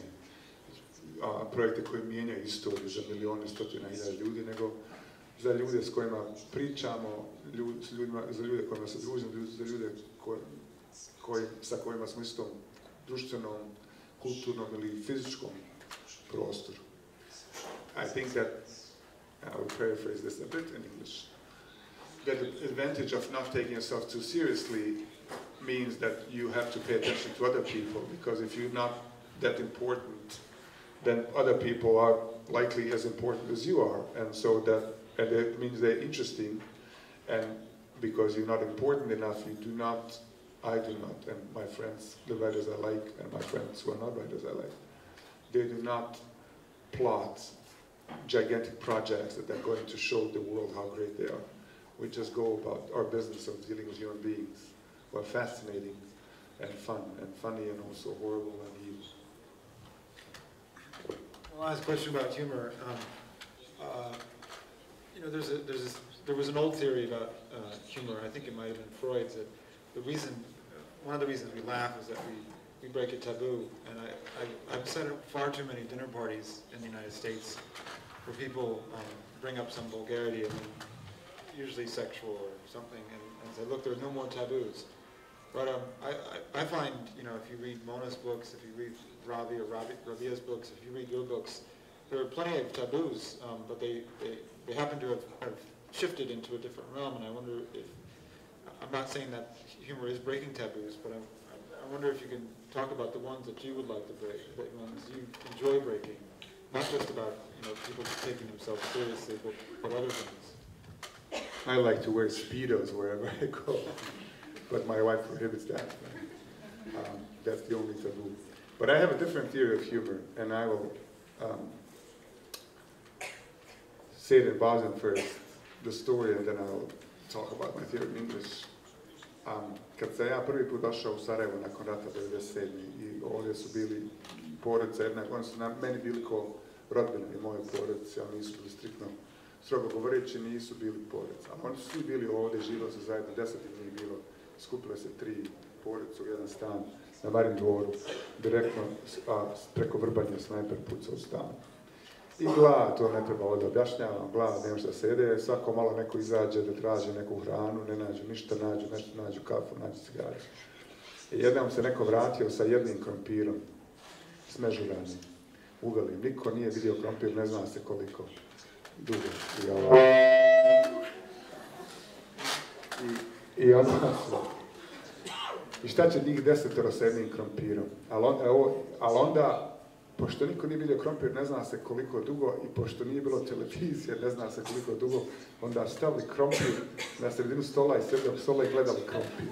projekte koji mijenjaju istoriju za milijone, stotina hiljada ljudi, nego za ljude s kojima pričamo, za ljude kojima se družimo, za ljude sa kojima smo istom društvenom, kulturnom ili fizičkom prostoru. I think that, I will paraphrase this a bit in English, that the advantage of not taking yourself too seriously means that you have to pay attention to other people, because if you're not that important, then other people are likely as important as you are, and that means they're interesting, and because you're not important enough, I do not, and my friends, the writers I like, and my friends who are not writers I like, they do not plot gigantic projects that are going to show the world how great they are. We just go about our business of dealing with human beings who are fascinating and fun, and funny and also horrible and evil. One last question about humor. There was an old theory about humor, I think it might have been Freud's, that one of the reasons we laugh is that we break a taboo. And I've sat at far too many dinner parties in the United States where people bring up some vulgarity, and usually sexual or something, and say, look, there's no more taboos. But I find, you know, if you read Mona's books, if you read Ravi or Rabia's books, if you read your books, there are plenty of taboos, but they happen to have shifted into a different realm, and I wonder if, I'm not saying that humor is breaking taboos, but I wonder if you can talk about the ones that you would like to break, the ones you enjoy breaking, not just about, you know, people taking themselves seriously, but other things. I like to wear Speedos wherever I go, but my wife prohibits that. That's the only taboo. But I have a different theory of humor, and I will say it in Bosnian first, the story, and then I'll talk about my theory in English. Kad sam ja prvi put došao u Sarajevo nakon rata 1997. I ovdje su bili porodice jedna, oni su meni bili ko rodbina i moje porodice, ali nisu bili striktno, strogo govoreći, nisu bili porodice. A oni su svi bili ovdje, živjeli se zajedno, 10 njih bilo, skupile se 3 porodice u jedan stan na Marin dvoru, direktno preko Vrbanja snajper pucao u stan. I glad, to ne treba ovdje objašnjavam, glad, nema šta se jede, svako malo neko izađe da traži neku hranu, ne nađu ništa, nađu kafu, nađu cigare. I jednom se neko vratio sa jednim krompirom, smežuranim, uvelim. Niko nije vidio krompir, ne zna se koliko dugo. I onda su... I šta će njih 10 sa jednim krompirom? Ali onda, pošto niko nije vidio krompir, ne zna se koliko dugo, i pošto nije bilo televizije, ne zna se koliko dugo, onda stavili krompir na sredinu stola i sredinu stola i gledali krompir.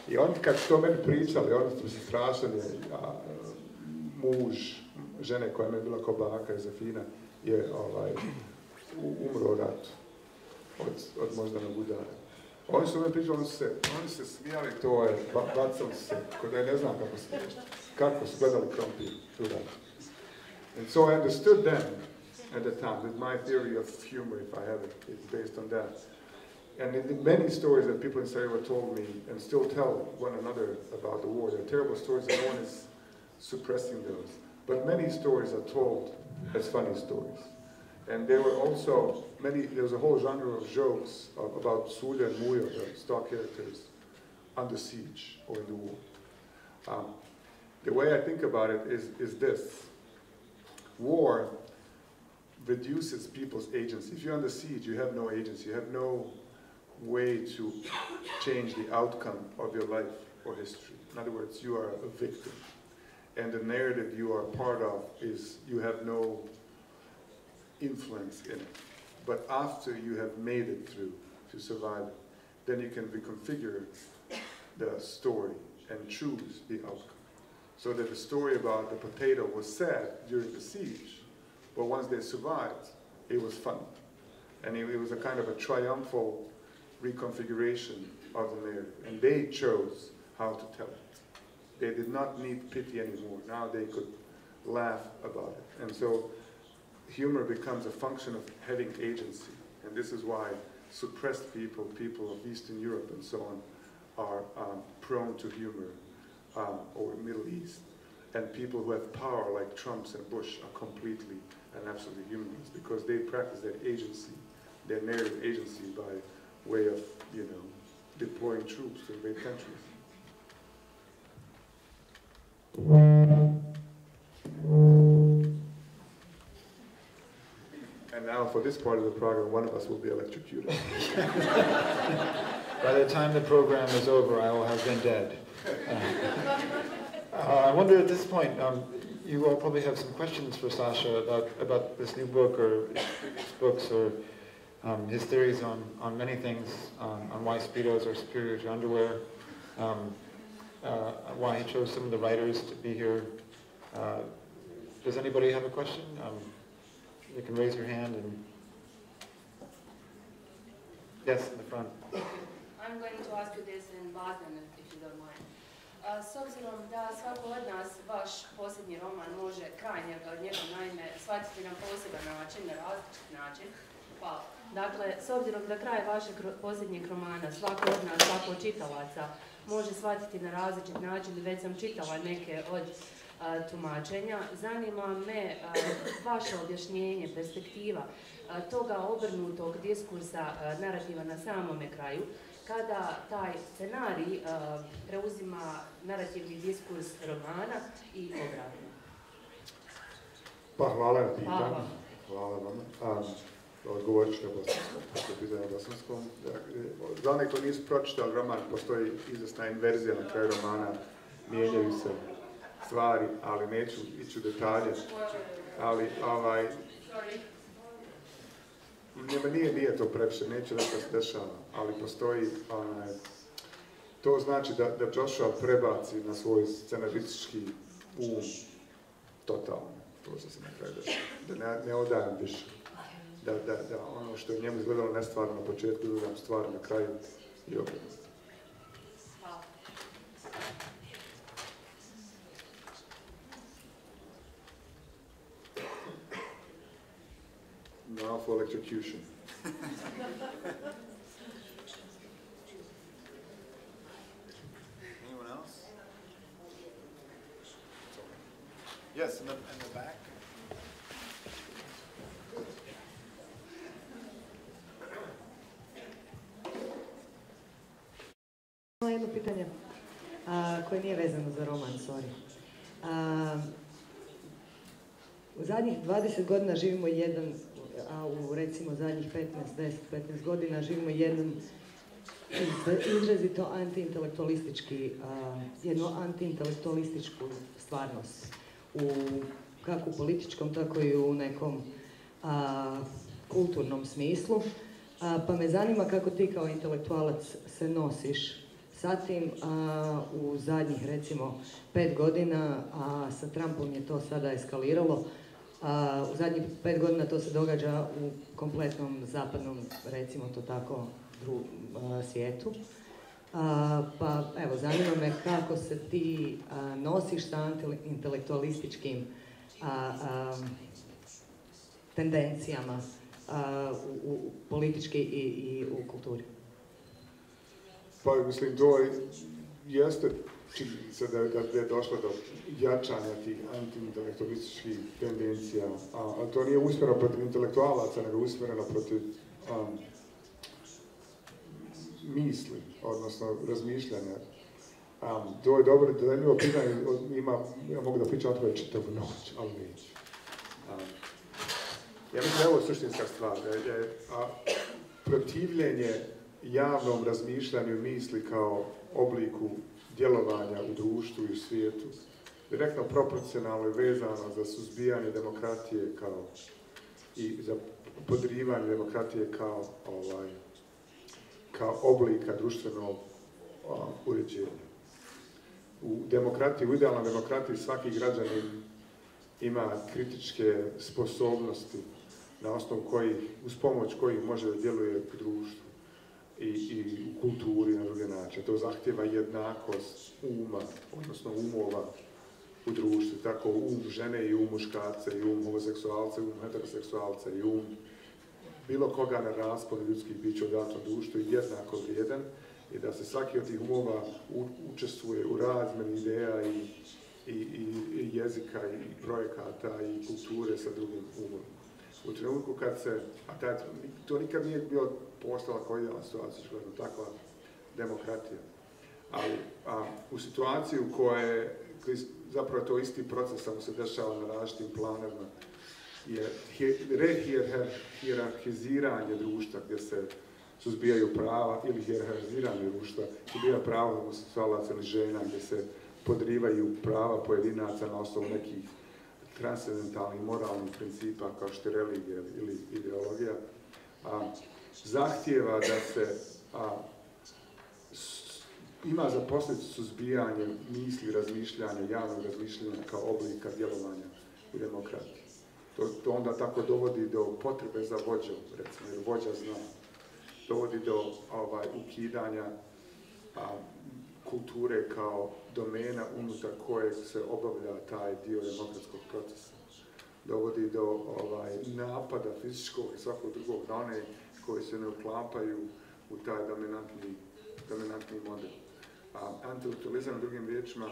I oni kad su to meni pričali, oni su se strašili, a muž žene koja je bila ko baka, Josefina, je umro u ratu od moždanog udara. Oni su me pričali, oni se smijali, to je, bacali se, kod ja ne znam kako su gledali krompir u ratu. And so I understood them at the time, with my theory of humor, if I have it, it's based on that. And in the many stories that people in Sarajevo told me, and still tell one another about the war, they're terrible stories and no one is suppressing those. But many stories are told as funny stories. And there were also there was a whole genre of jokes about Sulja and Mujo, the star characters, under siege or in the war. The way I think about it is this. War reduces people's agency. If you're under siege, you have no agency. You have no way to change the outcome of your life or history. In other words, you are a victim. And the narrative you are part of is you have no influence in it. But after you have made it through to survive it, then you can reconfigure the story and choose the outcome. So that the story about the potato was sad during the siege, but once they survived, it was fun. And it was a kind of a triumphal reconfiguration of the narrative. And they chose how to tell it. They did not need pity anymore. Now they could laugh about it. And so humor becomes a function of having agency. And this is why suppressed people of Eastern Europe and so on, are prone to humor, or Middle East. And people who have power, like Trumps and Bush, are completely and absolutely humorless because they practice their agency, their narrative agency, by way of, deploying troops to invade countries. And now for this part of the program, one of us will be electrocuted. By the time the program is over, I will have been dead. I wonder at this point, you all probably have some questions for Sasha about this new book or previous books or his theories on many things, on why Speedos are superior to underwear, why he chose some of the writers to be here. Does anybody have a question? You can raise your hand and... Yes, in the front. I'm going to ask you this in Bosnian, if you don't mind. S obzirom da svako od nas vaš posljednji roman može kraj njega naime shvatiti na poseban način, na različit način. Dakle, s obzirom da kraj vašeg posljednjeg romana svako od nas, svako od čitalaca može shvatiti na različit način, već sam čitala neke od tumačenja. Zanima me vaše objašnjenje, perspektiva toga obrnutog diskursa narativa na samome kraju, kada taj scenarij preuzima narativni diskurs romana i obratno. Pa hvala na pitanju. Hvala vam. Odgovorit ću na bosanskom, ako je pitanje bosanskom. Za one koji nisu pročitali roman, postoji izvjesna inverzija na kraju romana, mijenjaju se stvari, ali neću ići u detalje. Ali, nije to previše, neću reći da se dešava, ali postoji, to znači da Joshua prebaci na svoj scenaristički totalno, to se na kraju dešava, da ne odajem više. Da ono što je njemu izgledalo nestvarno na početku, izgledam stvar na kraju i opet. Now for electrocution. Anyone else? Yes, in the back. Jedno pitanje koje nije vezano za roman, sorry. U zadnjih 20 godina živimo jedan, a u recimo zadnjih 10-15 godina živimo jedan izrazito jednu antiintelektualističku stvarnost. Kako u političkom, tako i u nekom kulturnom smislu. Pa me zanima kako ti kao intelektualac se nosiš sa tim u zadnjih recimo 5 godina, a sa Trumpom je to sada eskaliralo. U zadnjih 5 godina to se događa u kompletnom zapadnom, recimo to tako, svijetu. Pa evo, zanima me kako se ti nosiš sa intelektualističkim tendencijama u politički i u kulturi. Pa mislim, to jeste činjenica da je došlo do jačanja tih antiintelektualističkih tendencija, a to nije usmjereno protiv intelektualaca, nego usmjereno protiv misli, odnosno razmišljanja. To je dobro, zanimljivo pitanje, ja mogu da pričam o tome čitavu noć, ali neću. Ja mislim da je ovo suštinska stvar, da je protivljenje javnom razmišljanju misli kao obliku djelovanja u društvu i u svijetu, direktno proporcionalno i vezano za suzbijanje demokratije i za podrivanje demokratije kao oblika društvenog uređenja. U idealnoj demokratiji svaki građanin ima kritičke sposobnosti na osnovu uz pomoć kojih može da djeluje u društvu i u kulturi na druge načine. To zahtjeva jednakost uma, odnosno umova u društvu. Tako žene i muškarca, i homoseksualca, i heteroseksualca, i bilo koga na rasponu ljudskih bića u datom društvu je jednako vrijedan i da se svaki od tih umova učestvuje u razmjeni ideja i jezika i projekata i kulture sa drugim umom. U trenutku kad se, to nikad nije bilo postala kao idealna situacija, takva demokratija, ali u situaciji u kojoj zapravo to isti proces samo se dešava na različitim planovima, je hijerarhiziranje društva gdje se suzbijaju prava ili hijerarhiziranje društva, suzbija prava homoseksualaca ili žena gdje se podrivaju prava pojedinaca na osnovu nekih transcendentalnih moralnih principa kao što je religija ili ideologija, zahtijeva da se ima za posljedicu suzbijanje misli, razmišljanja, javnog razmišljanja kao oblika djelovanja u demokratiji. To onda tako dovodi do potrebe za vođom, recimo, jer vođa zna. Dovodi do ukidanja kulture kao domena unutar kojeg se obavlja taj dio demokratskog procesa. Dovodi do napada fizičkog i svakog drugog na one koji se ne uklapaju u taj dominantni model. Antilektualizam, drugim riječima,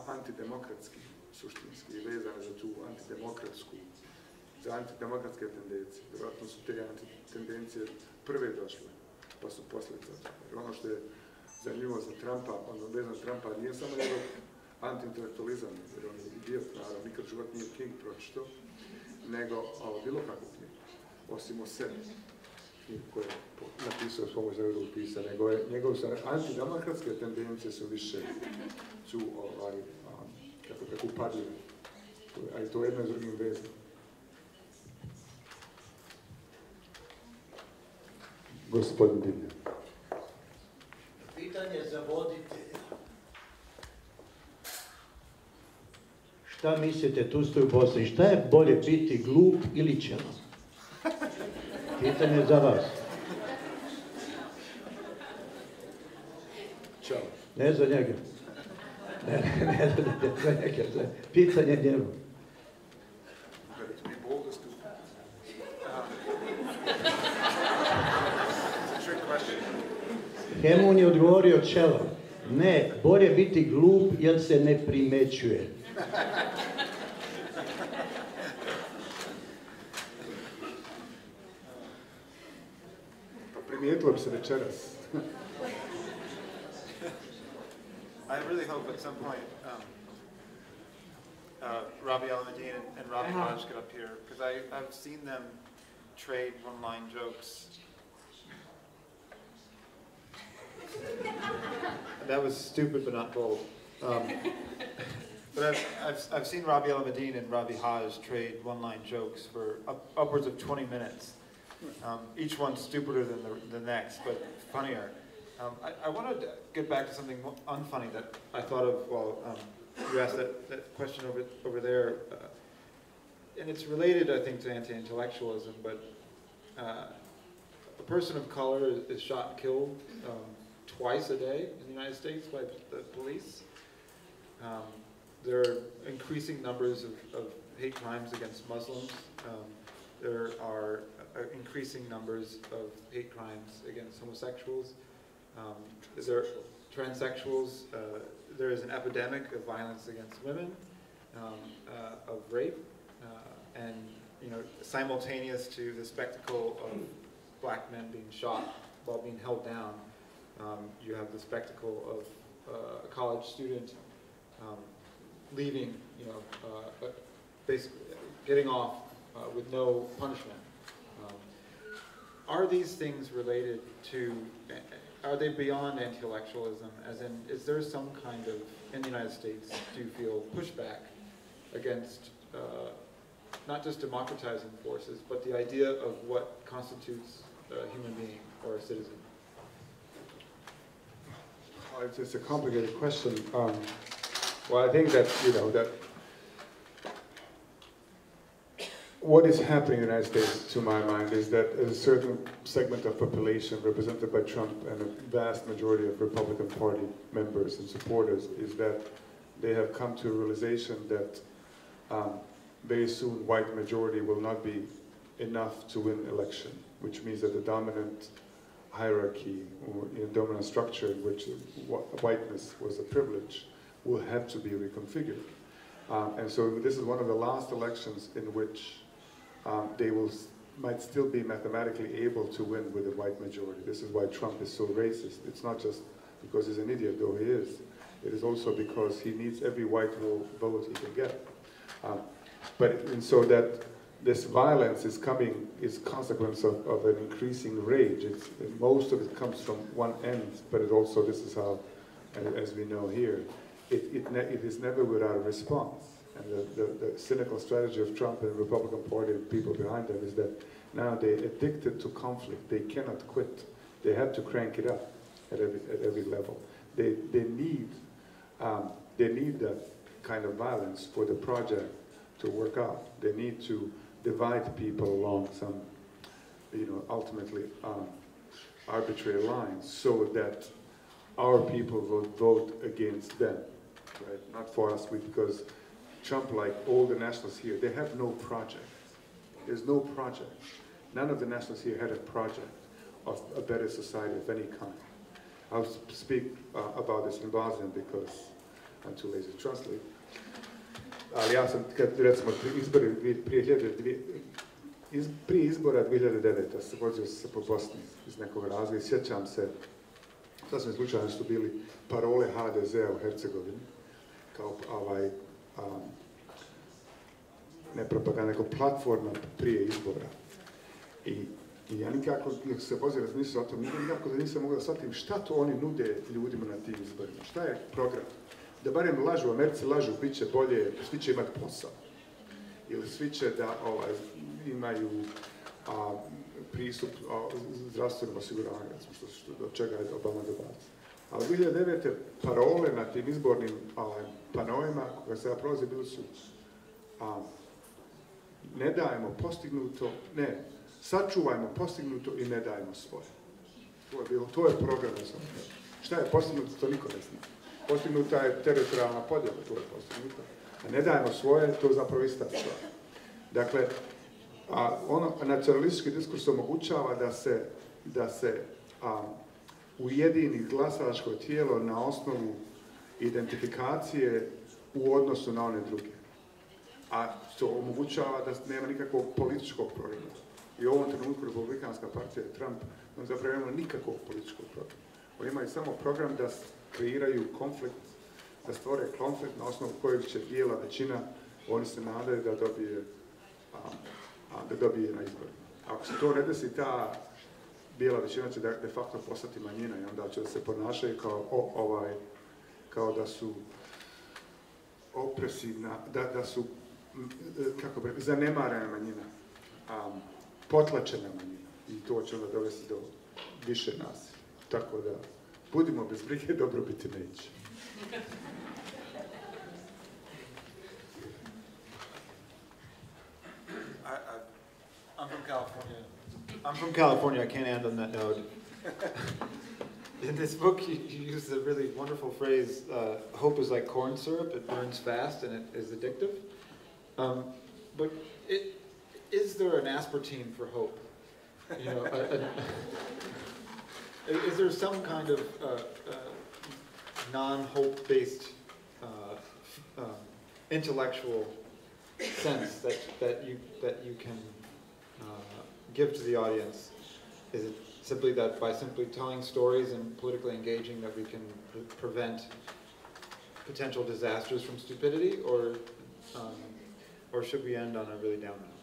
antidemokratski, suštinski, vezane za tu antidemokratsku, za antidemokratske tendencije. Vjerojatno su te tendencije prve došle, pa su posljedica toga. Jer ono što je zanimljivo za Trumpa, ono vezano za Trumpa, nije samo njegov antiintelektualizam, jer on je idiot, naravno, nikad život nije King pročito, nego bilo kakvu knjigu, osim o sebi, knjigu koju je napisao s pomoć drugog pisa, nego je njegov antidemokratske tendencije su više su, kako upadljive, a i to jedno je s drugim vezano. Gospodin Divljan. Pitanje za voditelja. Šta mislite, tu ste u Bosni, šta je bolje biti glup ili ćelav? Pitanje za vas. Ćao. Ne za njega. Ne za njega. Pitanje njemu. Hemon je odgovorio ćelav. Ne, bolje biti glup jer se ne primećuje. Pa primijetilo bi se večeras. I really hope at some point Rabi Al-Madin and Rabi Haj get up here, because I've seen them trade one-line jokes. That was stupid but not bold. But I've seen Rabi Al-Madin and Rabi Haj trade one-line jokes for upwards of 20 minutes. Each one stupider than the next, but funnier. I wanted to get back to something unfunny that I thought of while you asked that question over there. And it's related, I think, to anti-intellectualism, but a person of color is shot and killed twice a day in the United States by the police. There are increasing numbers of hate crimes against Muslims. There are increasing numbers of hate crimes against homosexuals. There are transsexuals. There is an epidemic of violence against women, of rape, and simultaneous to the spectacle of black men being shot while being held down, you have the spectacle of a college student leaving, basically getting off with no punishment. Are these things related to? Are they beyond anti-intellectualism? As in, is there some kind of, in the United States, do you feel pushback against not just democratizing forces, but the idea of what constitutes a human being or a citizen? It's a complicated question. Well, I think that, that what is happening in the United States, to my mind, is that a certain segment of population represented by Trump and a vast majority of Republican Party members and supporters is that they have come to a realization that very soon white majority will not be enough to win election, which means that the dominant hierarchy or dominant structure in which whiteness was a privilege will have to be reconfigured. And so this is one of the last elections in which they might still be mathematically able to win with a white majority. This is why Trump is so racist. It's not just because he's an idiot, though he is. It is also because he needs every white vote he can get. And so that this violence is consequence of an increasing rage. Most of it comes from one end, but it also, this is how, as we know here, it is never without a response. And the cynical strategy of Trump and the Republican Party and people behind them is that now they're addicted to conflict. They cannot quit. They have to crank it up at every level. They need that kind of violence for the project to work out. They need to divide people along some, ultimately arbitrary lines so that our people will vote against them, right? Not for us, because Trump, like all the nationalists here, they have no project. There's no project. None of the nationalists here had a project of a better society of any kind. I'll speak about this in Bosnian because I'm too lazy to translate. Ali ja sam, recimo, prije izbora 2009. se vozio se po Bosni iz nekog razloga i sjećam se, sasvim slučajno su bili parole HDZ-a u Hercegovini, kao ne propaganda, nego platforma prije izbora. I ja nikako, dok se vozio razmišljao o tom, nikako da nisam mogao da shvatim šta to oni nude ljudima na tim izborima, šta je program. Da barem lažu, Americi lažu, bit će bolje, svi će imati posao. Ili svi će da imaju pristup zdravstvenom osiguranju, do čega je Obama dobacio. A u 2009. parole na tim izbornim panoima koja se prolazi bili su ne dajemo postignuto, ne, sačuvajmo postignuto i ne dajemo svoje. To je program. Šta je postignuto, to niko ne zna. Postignuta je teritorijalna podjela, to je postignuta. A ne dajemo svoje, to je zapravo ista stvar. Dakle, nacionalistički diskurs omogućava da se ujedini glasačko tijelo na osnovu identifikacije u odnosu na one druge. A to omogućava da nema nikakvog političkog programa. I u ovom trenutku Republikanska partija Trump on zapravo nema nikakvog političkog programa. Oni imaju samo program da kreiraju konflikt, da stvore konflikt na osnovu kojeg će bijela većina, oni se nadaju da dobije na izborima. Ako se to ne desi, ta bijela većina će de facto postati manjina i onda će da se ponašaju kao da su opresivna, da su zanemarena manjina, potlačena manjina i to će onda dovesti do više nasilja. Tako da, budimo bez brige, dobrobiti neće. I'm from California. I can't end on that note. In this book, you use a really wonderful phrase, hope is like corn syrup, it burns fast and it is addictive. But is there an aspartame for hope? You know, is there some kind of non-hope-based intellectual sense that you can give to the audience? Is it simply that by simply telling stories and politically engaging that we can prevent potential disasters from stupidity, or should we end on a really down note?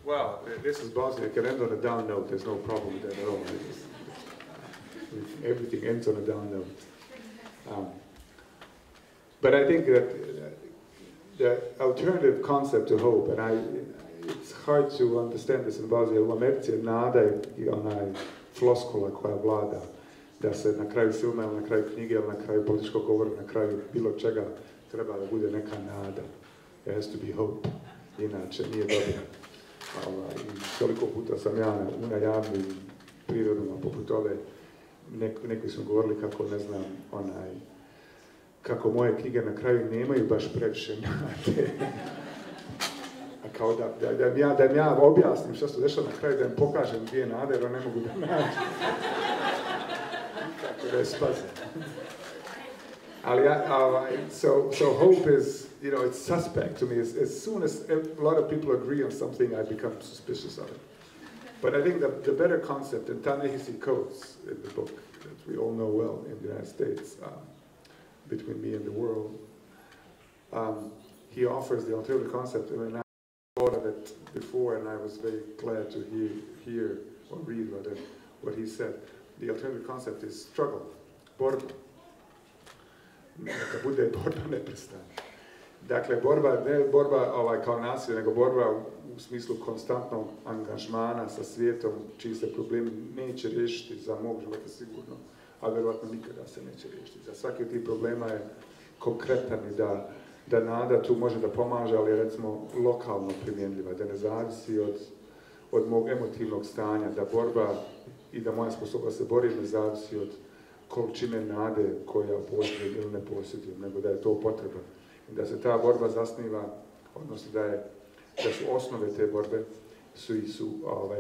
Well, this is Bosnia. It can end on a down note. There's no problem with that at all. Everything ends on a down note. But I think that the alternative concept to hope, and it's hard to understand this in Bosnia, u Americi je nada i onaj floskula koja vlada, da se na kraju filma, ili na kraju knjige, ili na kraju političkog govora, na kraju bilo čega treba da bude neka nada. There has to be hope. Inače nije dobro. I toliko puta sam ja na javnim prirodama poput ove, neki su govorili kako, ne znam, kako moje knjige na kraju nemaju baš previše nade. A kao da im ja objasnim što se dešava na kraju, da im pokažem gdje je nade, jer ne mogu da nađu. Kako da je spaze. So hope is, you know, it's suspect to me. As soon as a lot of people agree on something, I become suspicious of it. But I think the better concept, and Ta-Nehisi quotes in the book that we all know well in the United States, Between Me and the World, he offers the alternative concept. I mean, I thought of it before, and I was very glad to hear or read what he said. The alternative concept is struggle, borba. Neka bude borba neprestana. Dakle, ne borba kao nasilje, nego borba u smislu konstantnog angažmana sa svijetom, čiji se problemi neće riješiti za mog života sigurno, a vjerojatno nikada se neće riješiti. Za svaki od tih problema je konkretan i da nada tu može da pomaže, ali je recimo lokalno primjenljiva, da ne zavisi od mog emotivnog stanja, da borba i da moja sposobnost se bori ne zavisi od količine nade koja posjedujem ili ne posjedujem, nego da je to potreba. I da se ta borba zasniva, odnosno da su osnove te borbe su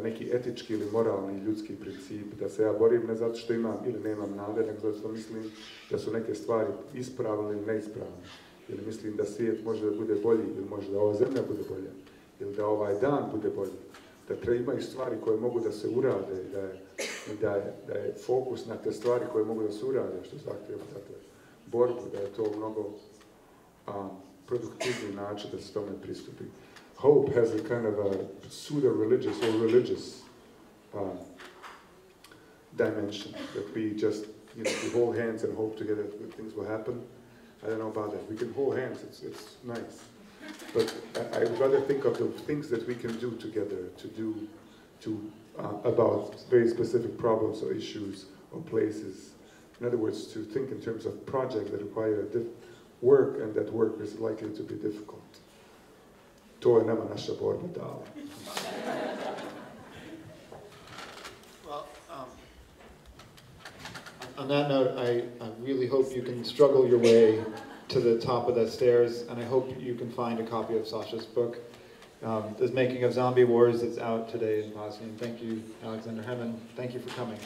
neki etički ili moralni ljudski princip, da se ja borim ne zato što imam ili nemam nade, nego zato što mislim da su neke stvari ispravne ili neispravne. Ili mislim da svijet može da bude bolji, ili može da ova zemlja bude bolja, ili da ovaj dan bude bolji. Da imaju stvari koje mogu da se urade i da je fokus na te stvari koje mogu da se urade, što zahtjeva dakle, borbu, da je to mnogo produktivni način da se tome pristupi. Hope has a kind of a pseudo-religious or religious dimension, that we just, we hold hands and hope together that things will happen. I don't know about that. We can hold hands, it's nice. But I would rather think of the things that we can do together about very specific problems or issues or places. In other words, to think in terms of projects that require work, and that work is likely to be difficult. To je nama naša borba dala. Well, on that note, I really hope you can struggle your way to the top of the stairs, and I hope you can find a copy of Sasha's book. The Making of Zombie Wars, it's out today in Bosnian. Thank you, Aleksandar Hemon. Thank you for coming.